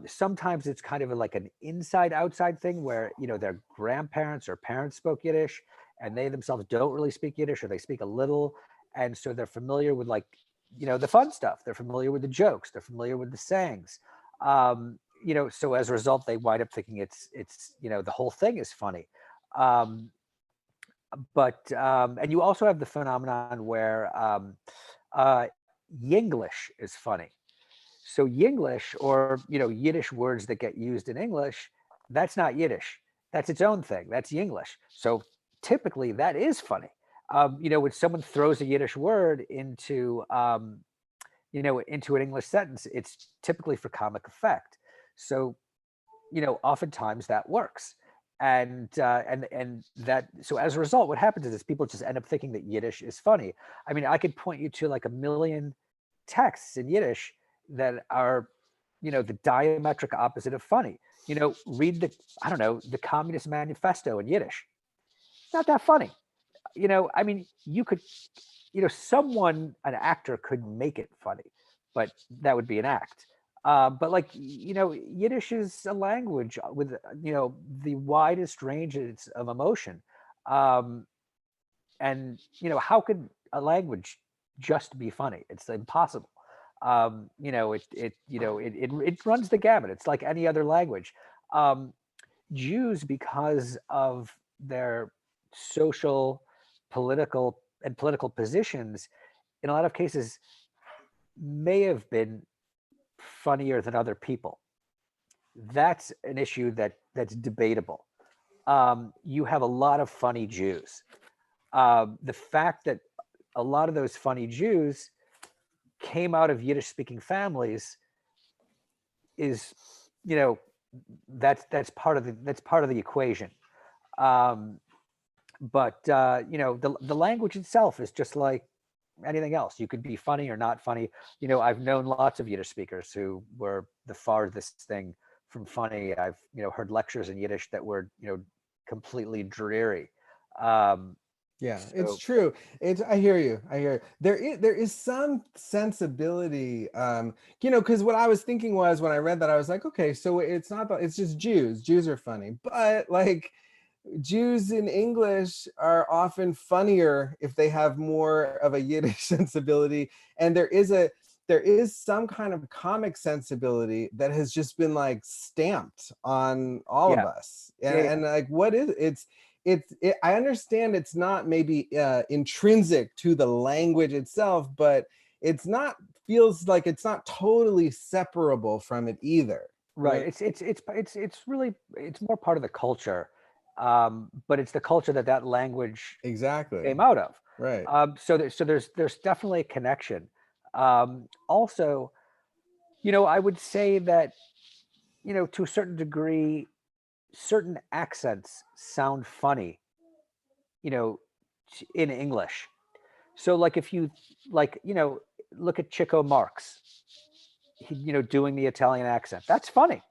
Sometimes it's kind of like an inside outside thing where, you know, their grandparents or parents spoke Yiddish and they themselves don't really speak Yiddish, or they speak a little. And so they're familiar with, like, you know, the fun stuff. They're familiar with the jokes. They're familiar with the sayings. You know, so as a result, they wind up thinking it's, you know, the whole thing is funny. But and you also have the phenomenon where Yinglish is funny. So Yinglish, or, you know, Yiddish words that get used in English, that's not Yiddish. That's its own thing. That's Yinglish. So typically that is funny. You know, when someone throws a Yiddish word into, you know, into an English sentence, it's typically for comic effect. So, you know, oftentimes that works. And that, so as a result, what happens is people just end up thinking that Yiddish is funny. I mean, I could point you to like a million texts in Yiddish that are, you know, the diametric opposite of funny. You know, read the, I don't know, the Communist Manifesto in Yiddish. It's not that funny. You know, I mean, you could, you know, someone, an actor could make it funny, but that would be an act. But like, you know, Yiddish is a language with, you know, the widest ranges of emotion. And, you know, how could a language just be funny? It's impossible. You know, it runs the gamut. It's like any other language. Jews, because of their social, political positions, in a lot of cases, may have been funnier than other people. That's an issue that's debatable. You have a lot of funny Jews. The fact that a lot of those funny Jews came out of Yiddish speaking families is, you know, that's part of the equation. But you know, the language itself is just like anything else. You could be funny or not funny. You know, I've known lots of Yiddish speakers who were the farthest thing from funny. I've, you know, heard lectures in Yiddish that were, you know, completely dreary. Yeah, it's true. I hear you. There is some sensibility, you know, because what I was thinking was, when I read that, I was like, okay, so it's not that, it's just Jews. Jews are funny, but like Jews in English are often funnier if they have more of a Yiddish sensibility, and there is some kind of comic sensibility that has just been like stamped on all of us, and like, what is I understand it's not maybe intrinsic to the language itself, but feels like it's not totally separable from it either. Right. It's really, it's more part of the culture, but it's the culture that language exactly came out of. Right. So there's definitely a connection. Also, you know, I would say that, you know, to a certain degree, certain accents sound funny, you know, in English. So like, if you, like, you know, look at Chico Marx, doing the Italian accent. That's funny.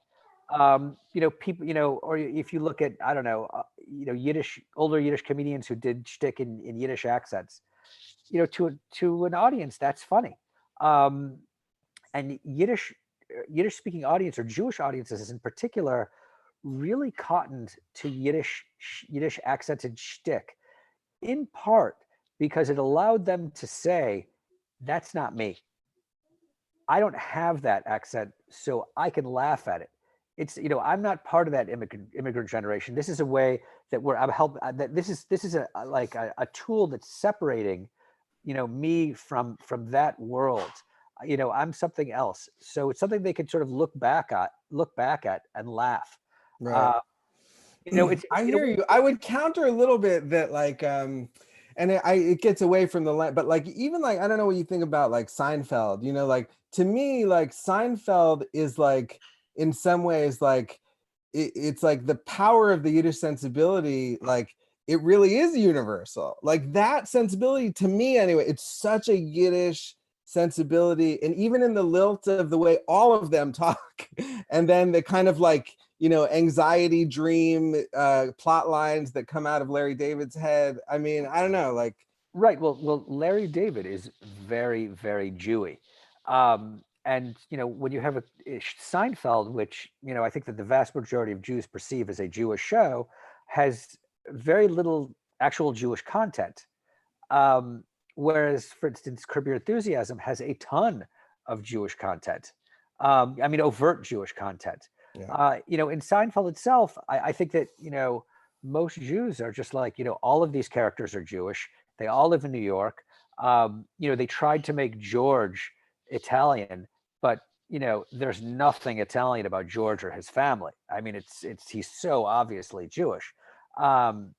People, or if you look at, I don't know, older Yiddish comedians who did shtick in Yiddish accents, to an audience, that's funny. And Yiddish speaking audience, or Jewish audiences in particular, really cottoned to Yiddish accented shtick, in part because it allowed them to say, that's not me. I don't have that accent, so I can laugh at it. It's, I'm not part of that immigrant generation. This is a way that this is a tool that's separating, me from that world. I'm something else. So it's something they can sort of look back at and laugh. Right. I hear you. I would counter a little bit that and it gets away from the but even I don't know what you think about Seinfeld, to me, Seinfeld is in some ways it's the power of the Yiddish sensibility, it really is universal. That sensibility, to me anyway, it's such a Yiddish sensibility, and even in the lilt of the way all of them talk, and then the kind of anxiety dream plot lines that come out of Larry David's head. I mean, I don't know, right. Well, Larry David is very, very Jewy. And when you have a Seinfeld, which I think that the vast majority of Jews perceive as a Jewish show, has very little actual Jewish content. Whereas, for instance, Curb Your Enthusiasm has a ton of Jewish content. Overt Jewish content. Yeah. In Seinfeld itself, I think that, most Jews are just all of these characters are Jewish. They all live in New York. They tried to make George Italian, but, there's nothing Italian about George or his family. I mean, he's so obviously Jewish. And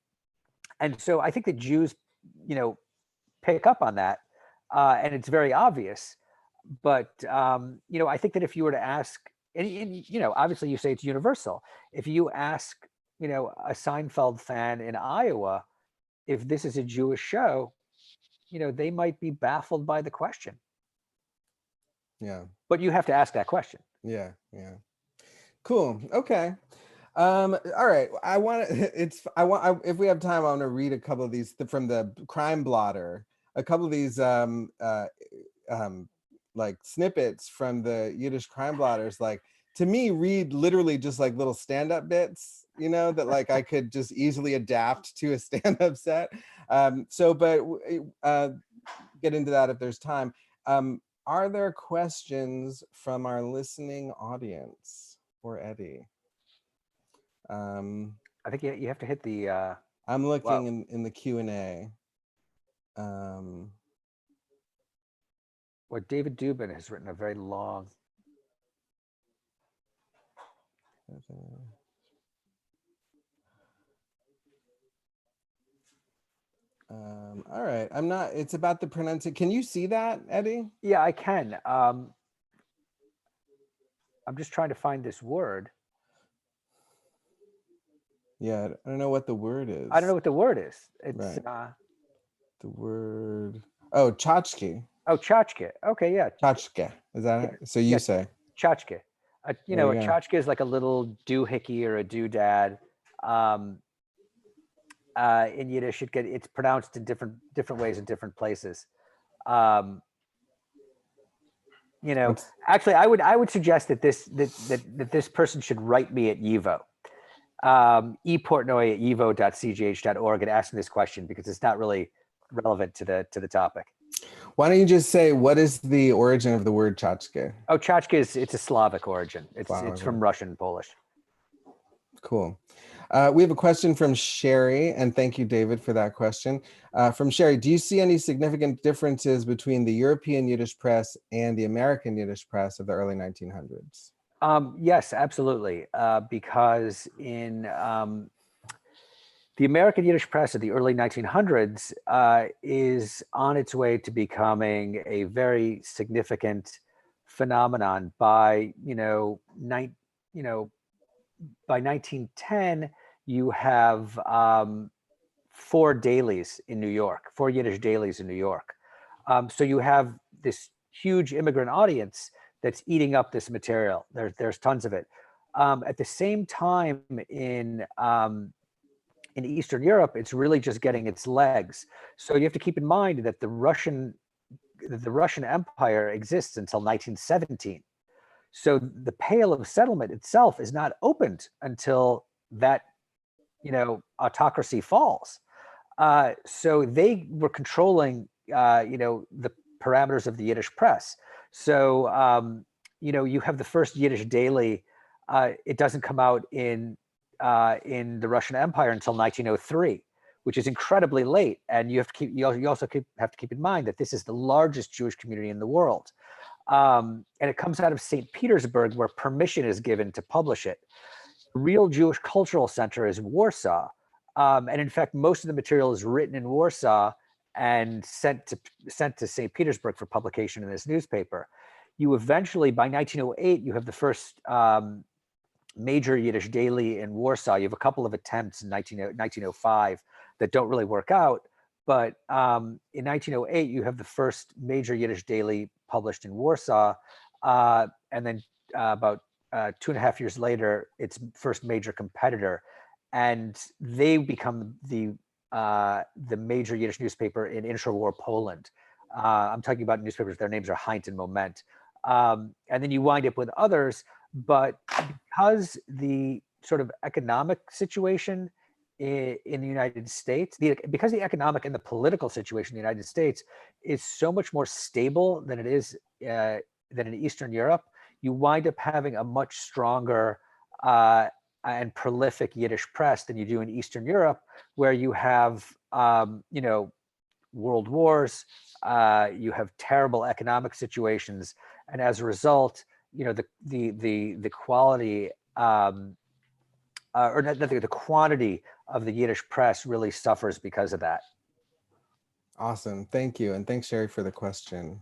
so I think that Jews, pick up on that, and it's very obvious. But, I think that if you were to ask, and obviously you say it's universal. If you ask, a Seinfeld fan in Iowa, if this is a Jewish show, they might be baffled by the question. Yeah. But you have to ask that question. Yeah. Yeah. Cool. Okay. All right. If we have time, I want to read a couple of these from the Crime Blotter, a couple of these snippets from the Yiddish Crime Blotters, to me, read literally just little stand-up bits, that I could just easily adapt to a stand-up set. Get into that if there's time. Are there questions from our listening audience for Eddy? I think you have to hit the. I'm looking in the Q&A. Or David Dubin has written a very long. All right. It's about the pronunciation. Can you see that, Eddy? Yeah, I can. I'm just trying to find this word. Yeah, I don't know what the word is. I don't know what the word is. It's right. The word. Oh, tchotchke. Oh, tchotchke. Okay, yeah. Tchotchke. Is that it? So you say. Tchotchke. A tchotchke is like a little doohickey or a doodad. In Yiddish, it's pronounced in different ways in different places. Actually, I would suggest that this person should write me at YIVO. Portnoy at yivo.cgh.org and ask me this question, because it's not really relevant to the topic. Why don't you just say, what is the origin of the word tchotchke? Oh, tchotchke it's a Slavic origin. It's from Russian and Polish. Cool. We have a question from Sherry, and thank you, David, for that question. From Sherry, do you see any significant differences between the European Yiddish press and the American Yiddish press of the early 1900s? Yes, absolutely. Because in the American Yiddish press of the early 1900s is on its way to becoming a very significant phenomenon. By 1910, you have 4 dailies in New York, 4 Yiddish dailies in New York. So you have this huge immigrant audience that's eating up this material. There's tons of it. At the same time, in Eastern Europe, it's really just getting its legs. So you have to keep in mind that the Russian Empire exists until 1917. So the Pale of Settlement itself is not opened until that, autocracy falls. So they were controlling, the parameters of the Yiddish press. So, you have the first Yiddish daily. It doesn't come out in the Russian Empire until 1903, which is incredibly late. And you have to have to keep in mind that this is the largest Jewish community in the world. And it comes out of St. Petersburg, where permission is given to publish it. The real Jewish cultural center is Warsaw. And in fact, most of the material is written in Warsaw and sent to St. Petersburg for publication in this newspaper. You eventually, by 1908, you have the first major Yiddish daily in Warsaw. You have a couple of attempts in 1905 that don't really work out. But in 1908, you have the first major Yiddish daily published in Warsaw. And then about 2.5 years later, its first major competitor. And they become the major Yiddish newspaper in intra-war Poland. I'm talking about newspapers, their names are Heint and Moment. And then you wind up with others, but because the sort of economic situation in the United States, because the economic and the political situation in the United States is so much more stable than it is than in Eastern Europe, you wind up having a much stronger and prolific Yiddish press than you do in Eastern Europe, where you have, world wars, you have terrible economic situations, and as a result, the quality the quantity of the Yiddish press really suffers because of that. Awesome. Thank you. And thanks, Sherry, for the question.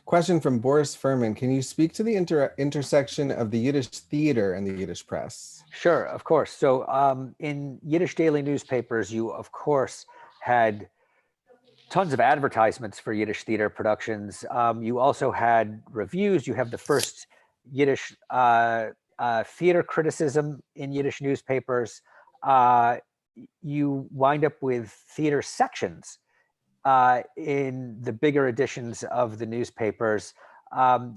Question from Boris Furman. Can you speak to the intersection of the Yiddish theater and the Yiddish press? Sure, of course. So in Yiddish daily newspapers, you, of course, had tons of advertisements for Yiddish theater productions. You also had reviews. You have the first Yiddish theater criticism in Yiddish newspapers. You wind up with theater sections in the bigger editions of the newspapers.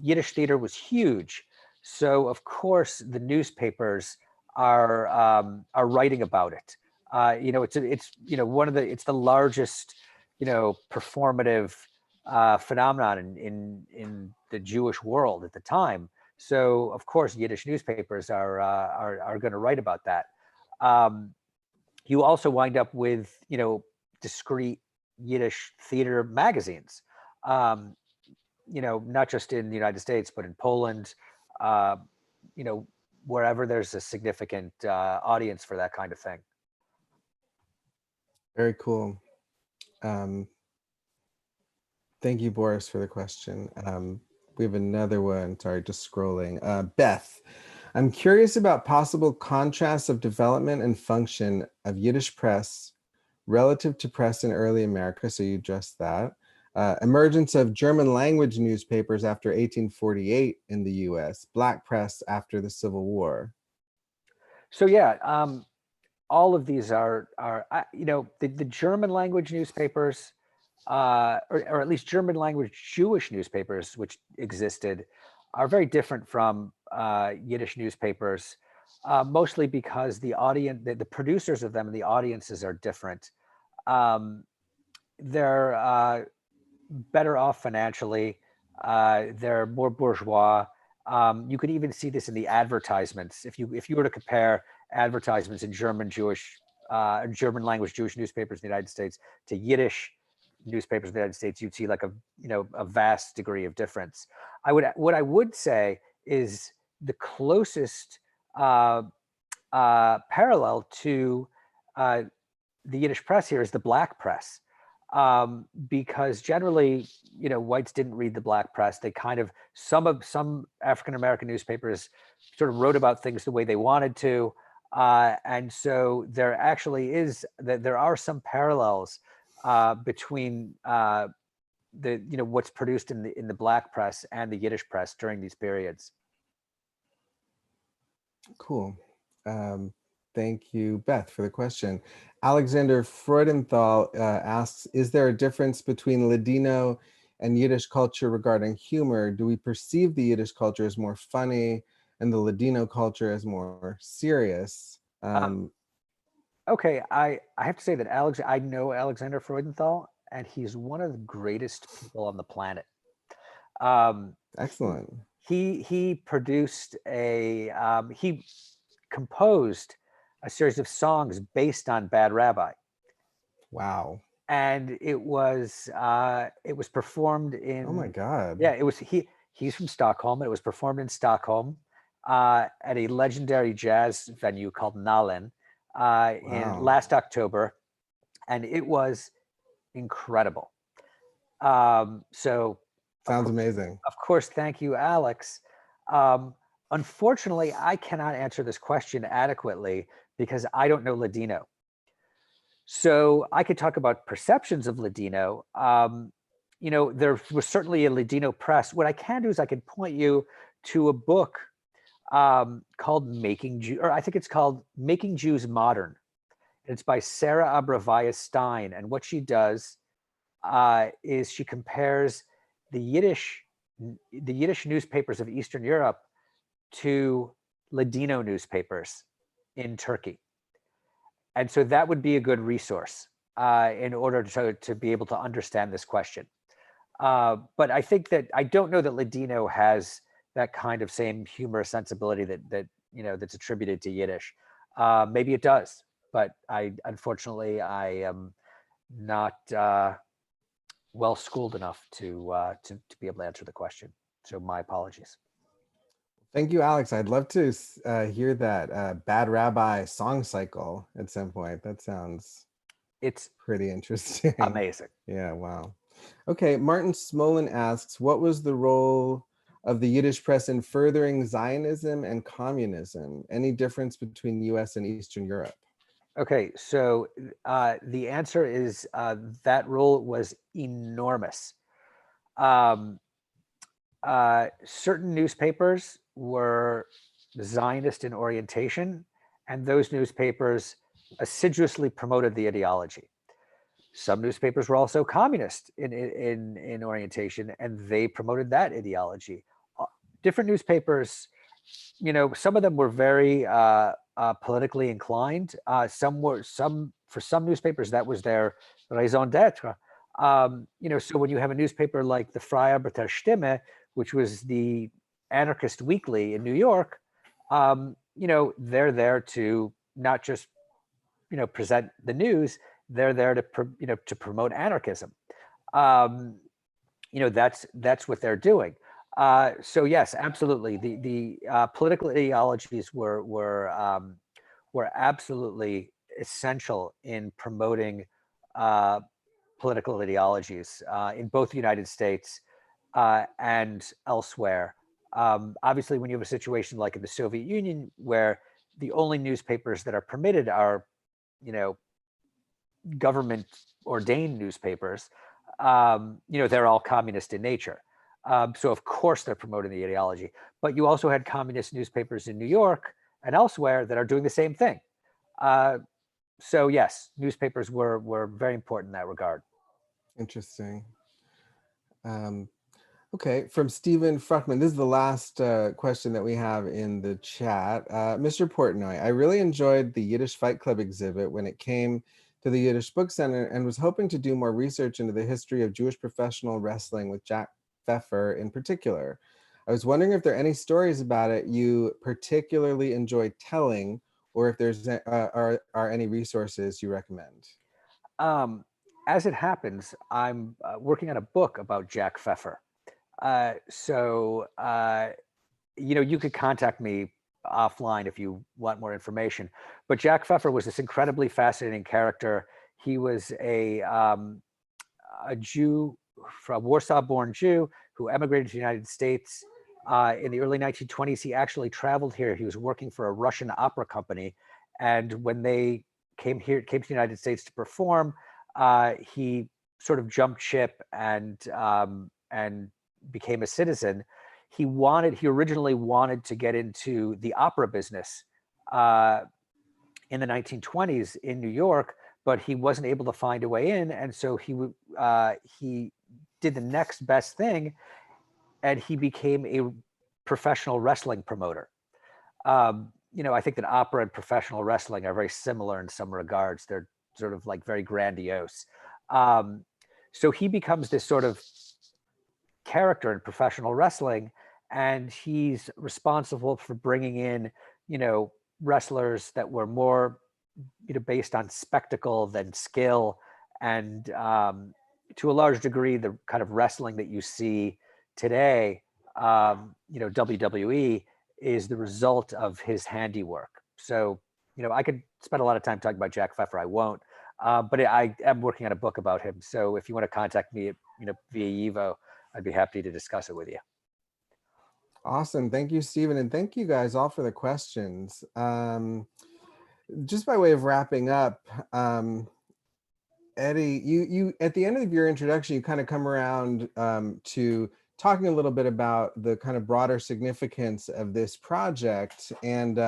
Yiddish theater was huge, so of course the newspapers are writing about it. It's the largest performative phenomenon in the Jewish world at the time. So of course Yiddish newspapers are going to write about that. You also wind up with discrete Yiddish theater magazines, not just in the United States, but in Poland, wherever there's a significant audience for that kind of thing. Very cool. Thank you, Boris, for the question. We have another one. Sorry, just scrolling. Beth, I'm curious about possible contrasts of development and function of Yiddish press relative to press in early America. So you addressed that. Emergence of German language newspapers after 1848 in the US, Black press after the Civil War. So yeah, all of these are the German language newspapers, or at least German language Jewish newspapers, which existed, are very different from Yiddish newspapers, mostly because the audience, the producers of them and the audiences are different. They're better off financially. They're more bourgeois. You can even see this in the advertisements. If you were to compare advertisements in German language Jewish newspapers in the United States to Yiddish newspapers in the United States, you'd see like a vast degree of difference. What I would say is the closest parallel to the Yiddish press here is the Black press, because generally, whites didn't read the Black press. They kind of, some African American newspapers sort of wrote about things the way they wanted to, and so there actually are some parallels between what's produced in the Black press and the Yiddish press during these periods. Cool. Thank you, Beth, for the question. Alexander Freudenthal asks, is there a difference between Ladino and Yiddish culture regarding humor? Do we perceive the Yiddish culture as more funny and the Ladino culture as more serious? Okay, I have to say that I know Alexander Freudenthal, and he's one of the greatest people on the planet. Excellent. He produced he composed a series of songs based on Bad Rabbi. Wow. And it was performed in, oh my God. Yeah, he's from Stockholm. It was performed in Stockholm at a legendary jazz venue called Nalen in last October, and it was incredible. So sounds amazing. Of course, thank you, Alex. Unfortunately, I cannot answer this question adequately because I don't know Ladino. So I could talk about perceptions of Ladino. There was certainly a Ladino press. What I can do is I can point you to a book called I think it's called Making Jews Modern. It's by Sarah Abravaya Stein. And what she does is she compares the Yiddish newspapers of Eastern Europe to Ladino newspapers in Turkey. And so that would be a good resource in order to be able to understand this question. But I think that I don't know that Ladino has that kind of same humorous sensibility that's attributed to Yiddish. Maybe it does, but unfortunately I am not well schooled enough to be able to answer the question. So my apologies. Thank you, Alex. I'd love to hear that Bad Rabbi song cycle at some point. That sounds pretty interesting. Amazing. Yeah, wow. Okay, Martin Smolin asks, what was the role of the Yiddish press in furthering Zionism and communism? Any difference between US and Eastern Europe? Okay, so the answer is that role was enormous. Certain newspapers were Zionist in orientation, and those newspapers assiduously promoted the ideology. Some newspapers were also communist in orientation, and they promoted that ideology. Different newspapers, some of them were very politically inclined. For some newspapers, that was their raison d'etre. So when you have a newspaper like the Freie Arbeiter Stimme, which was the anarchist weekly in New York, they're there to not just, present the news. They're there to promote anarchism. That's what they're doing. So yes, absolutely. The political ideologies were absolutely essential in promoting political ideologies in both the United States and elsewhere. Obviously, when you have a situation like in the Soviet Union, where the only newspapers that are permitted are, government ordained newspapers, they're all communist in nature. So of course they're promoting the ideology, but you also had communist newspapers in New York and elsewhere that are doing the same thing. So yes, newspapers were very important in that regard. Interesting. Okay, from Stephen Fruckman, this is the last question that we have in the chat. Mr. Portnoy, I really enjoyed the Yiddish Fight Club exhibit when it came to the Yiddish Book Center and was hoping to do more research into the history of Jewish professional wrestling with Jack Pfeffer in particular. I was wondering if there are any stories about it you particularly enjoy telling, or if there's are any resources you recommend. As it happens, I'm working on a book about Jack Pfeffer. You could contact me offline if you want more information. But Jack Pfeffer was this incredibly fascinating character. He was a Jew, from Warsaw-born Jew, who emigrated to the United States in the early 1920s. He actually traveled here. He was working for a Russian opera company, and when they came to the United States to perform, he sort of jumped ship and became a citizen, he originally wanted to get into the opera business in the 1920s in New York, but he wasn't able to find a way in, and so he did the next best thing, and he became a professional wrestling promoter. I think that opera and professional wrestling are very similar in some regards. They're sort of like very grandiose. So he becomes this sort of character in professional wrestling, and he's responsible for bringing in, wrestlers that were more, based on spectacle than skill, and to a large degree, the kind of wrestling that you see today, WWE, is the result of his handiwork. So, I could spend a lot of time talking about Jack Pfeffer. I won't, but I am working on a book about him. So if you want to contact me, via YIVO, I'd be happy to discuss it with you. Awesome. Thank you, Stephen. And thank you guys all for the questions. Just by way of wrapping up, Eddy, you at the end of your introduction, you kind of come around to talking a little bit about the kind of broader significance of this project. And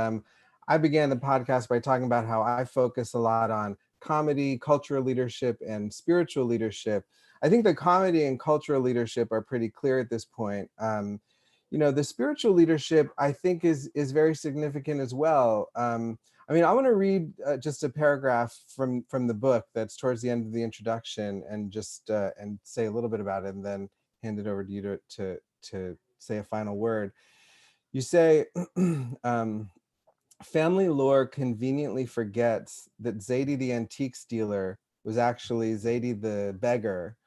I began the podcast by talking about how I focus a lot on comedy, cultural leadership, and spiritual leadership. I think the comedy and cultural leadership are pretty clear at this point. The spiritual leadership, I think, is very significant as well. I want to read just a paragraph from the book that's towards the end of the introduction, and just and say a little bit about it, and then hand it over to you to say a final word. You say, family lore conveniently forgets that Zaidi the antiques dealer was actually Zaidi the beggar,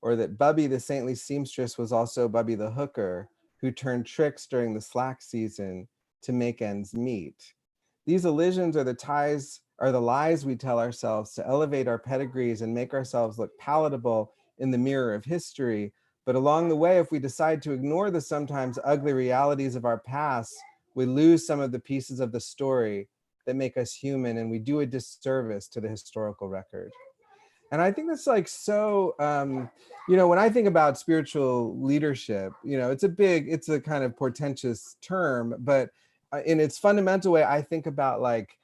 or that Bubby the saintly seamstress was also Bubby the hooker, who turned tricks during the slack season to make ends meet. These elisions are the lies we tell ourselves to elevate our pedigrees and make ourselves look palatable in the mirror of history. But along the way, if we decide to ignore the sometimes ugly realities of our past, we lose some of the pieces of the story that make us human, and we do a disservice to the historical record. And I think that's like so, when I think about spiritual leadership, it's a kind of portentous term, but in its fundamental way, I think about like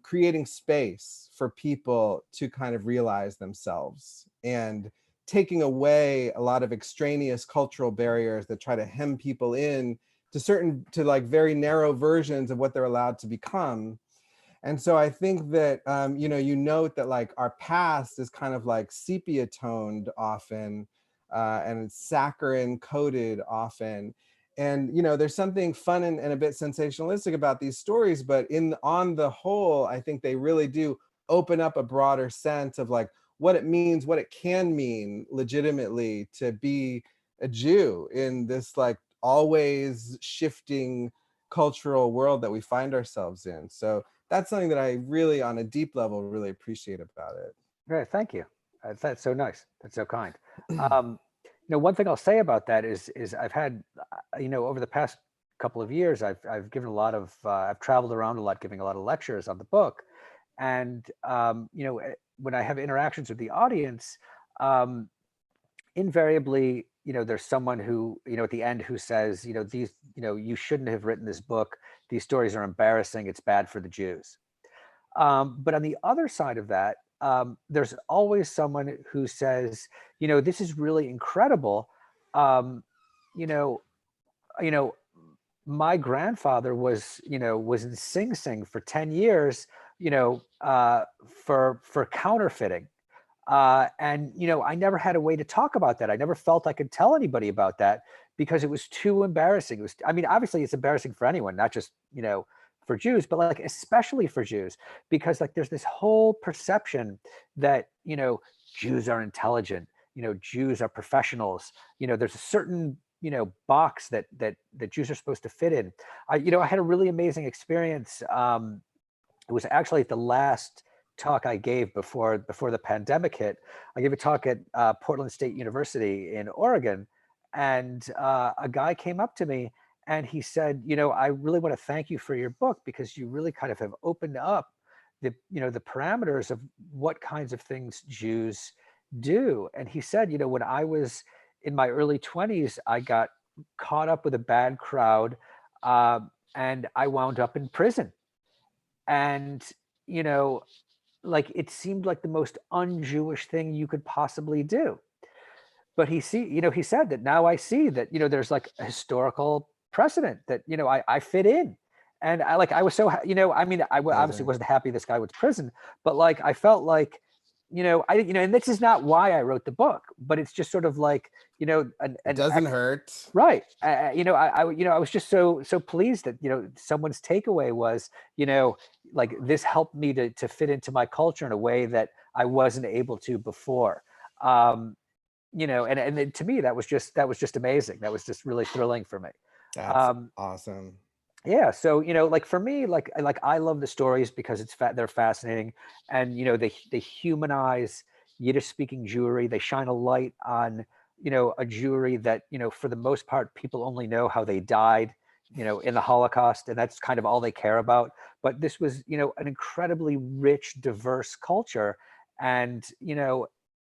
creating space for people to kind of realize themselves, and taking away a lot of extraneous cultural barriers that try to hem people in to like very narrow versions of what they're allowed to become. And so I think that, you note that like our past is kind of like sepia toned often, and it's saccharine coated often. And, there's something fun and a bit sensationalistic about these stories, but on the whole, I think they really do open up a broader sense of like what it means, what it can mean legitimately to be a Jew in this like always shifting cultural world that we find ourselves in. So that's something that I really, on a deep level, really appreciate about it. Great, thank you. That's so nice. That's so kind. One thing I'll say about that is I've had, over the past couple of years, I've given a lot of, I've traveled around a lot, giving a lot of lectures on the book, and when I have interactions with the audience, invariably, there's someone who, at the end who says, these, you shouldn't have written this book. These stories are embarrassing. It's bad for the Jews. But on the other side of that, there's always someone who says, this is really incredible. My grandfather was in Sing Sing for 10 years, for counterfeiting. And I never had a way to talk about that. I never felt I could tell anybody about that because it was too embarrassing. It was, obviously it's embarrassing for anyone, not just, for Jews, but like especially for Jews, because like there's this whole perception that, Jews are intelligent, Jews are professionals, there's a certain, box that Jews are supposed to fit in. I had a really amazing experience. It was actually the last talk I gave before the pandemic hit. I gave a talk at Portland State University in Oregon, and a guy came up to me and he said, I really want to thank you for your book because you really kind of have opened up the parameters of what kinds of things Jews do. And he said, when I was in my early 20s, I got caught up with a bad crowd, and I wound up in prison. And, like it seemed like the most un-Jewish thing you could possibly do. But he said that now I see that, there's like a historical precedent that, I fit in. And I was so, I mean, I obviously wasn't happy this guy went to prison, but like, I felt like, and this is not why I wrote the book, but it's just sort of like, it doesn't hurt. Right. I was just so pleased that, someone's takeaway was, like this helped me to fit into my culture in a way that I wasn't able to before. And then to me, that was just amazing. That was just really thrilling for me. That's awesome. Yeah. So, like for me, like I love the stories because they're fascinating, and, they humanize Yiddish speaking Jewry. They shine a light on, a Jewry that, for the most part, people only know how they died, in the Holocaust, and that's kind of all they care about. But this was, an incredibly rich, diverse culture. And,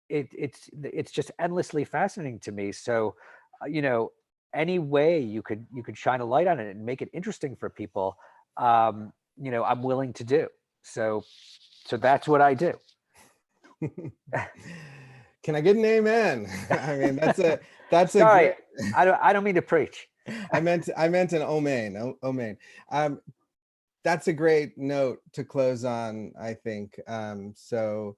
it's just endlessly fascinating to me. So, any way you could shine a light on it and make it interesting for people, I'm willing to do. So that's what I do. Can I get an amen? I mean, that's Sorry, I don't mean to preach. I meant an omen. That's a great note to close on, I think. So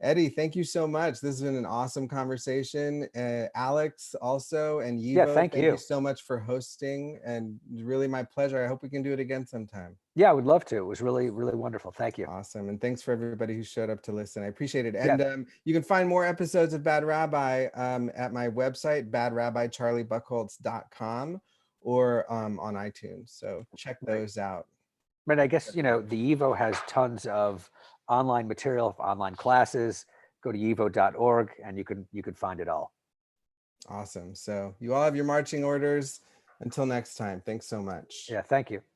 Eddy, thank you so much. This has been an awesome conversation. Alex also, and YIVO, yeah, thank you so much for hosting, and really my pleasure. I hope we can do it again sometime. Yeah, I would love to. It was really, really wonderful. Thank you. Awesome. And thanks for everybody who showed up to listen. I appreciate it. And you can find more episodes of Bad Rabbi at my website, badrabbicharliebuckholtz.com, or on iTunes. So check those out. But I guess, the YIVO has tons of online material, online classes. Go to yivo.org and you can find it all. Awesome. So you all have your marching orders. Until next time, thanks so much. Yeah, thank you.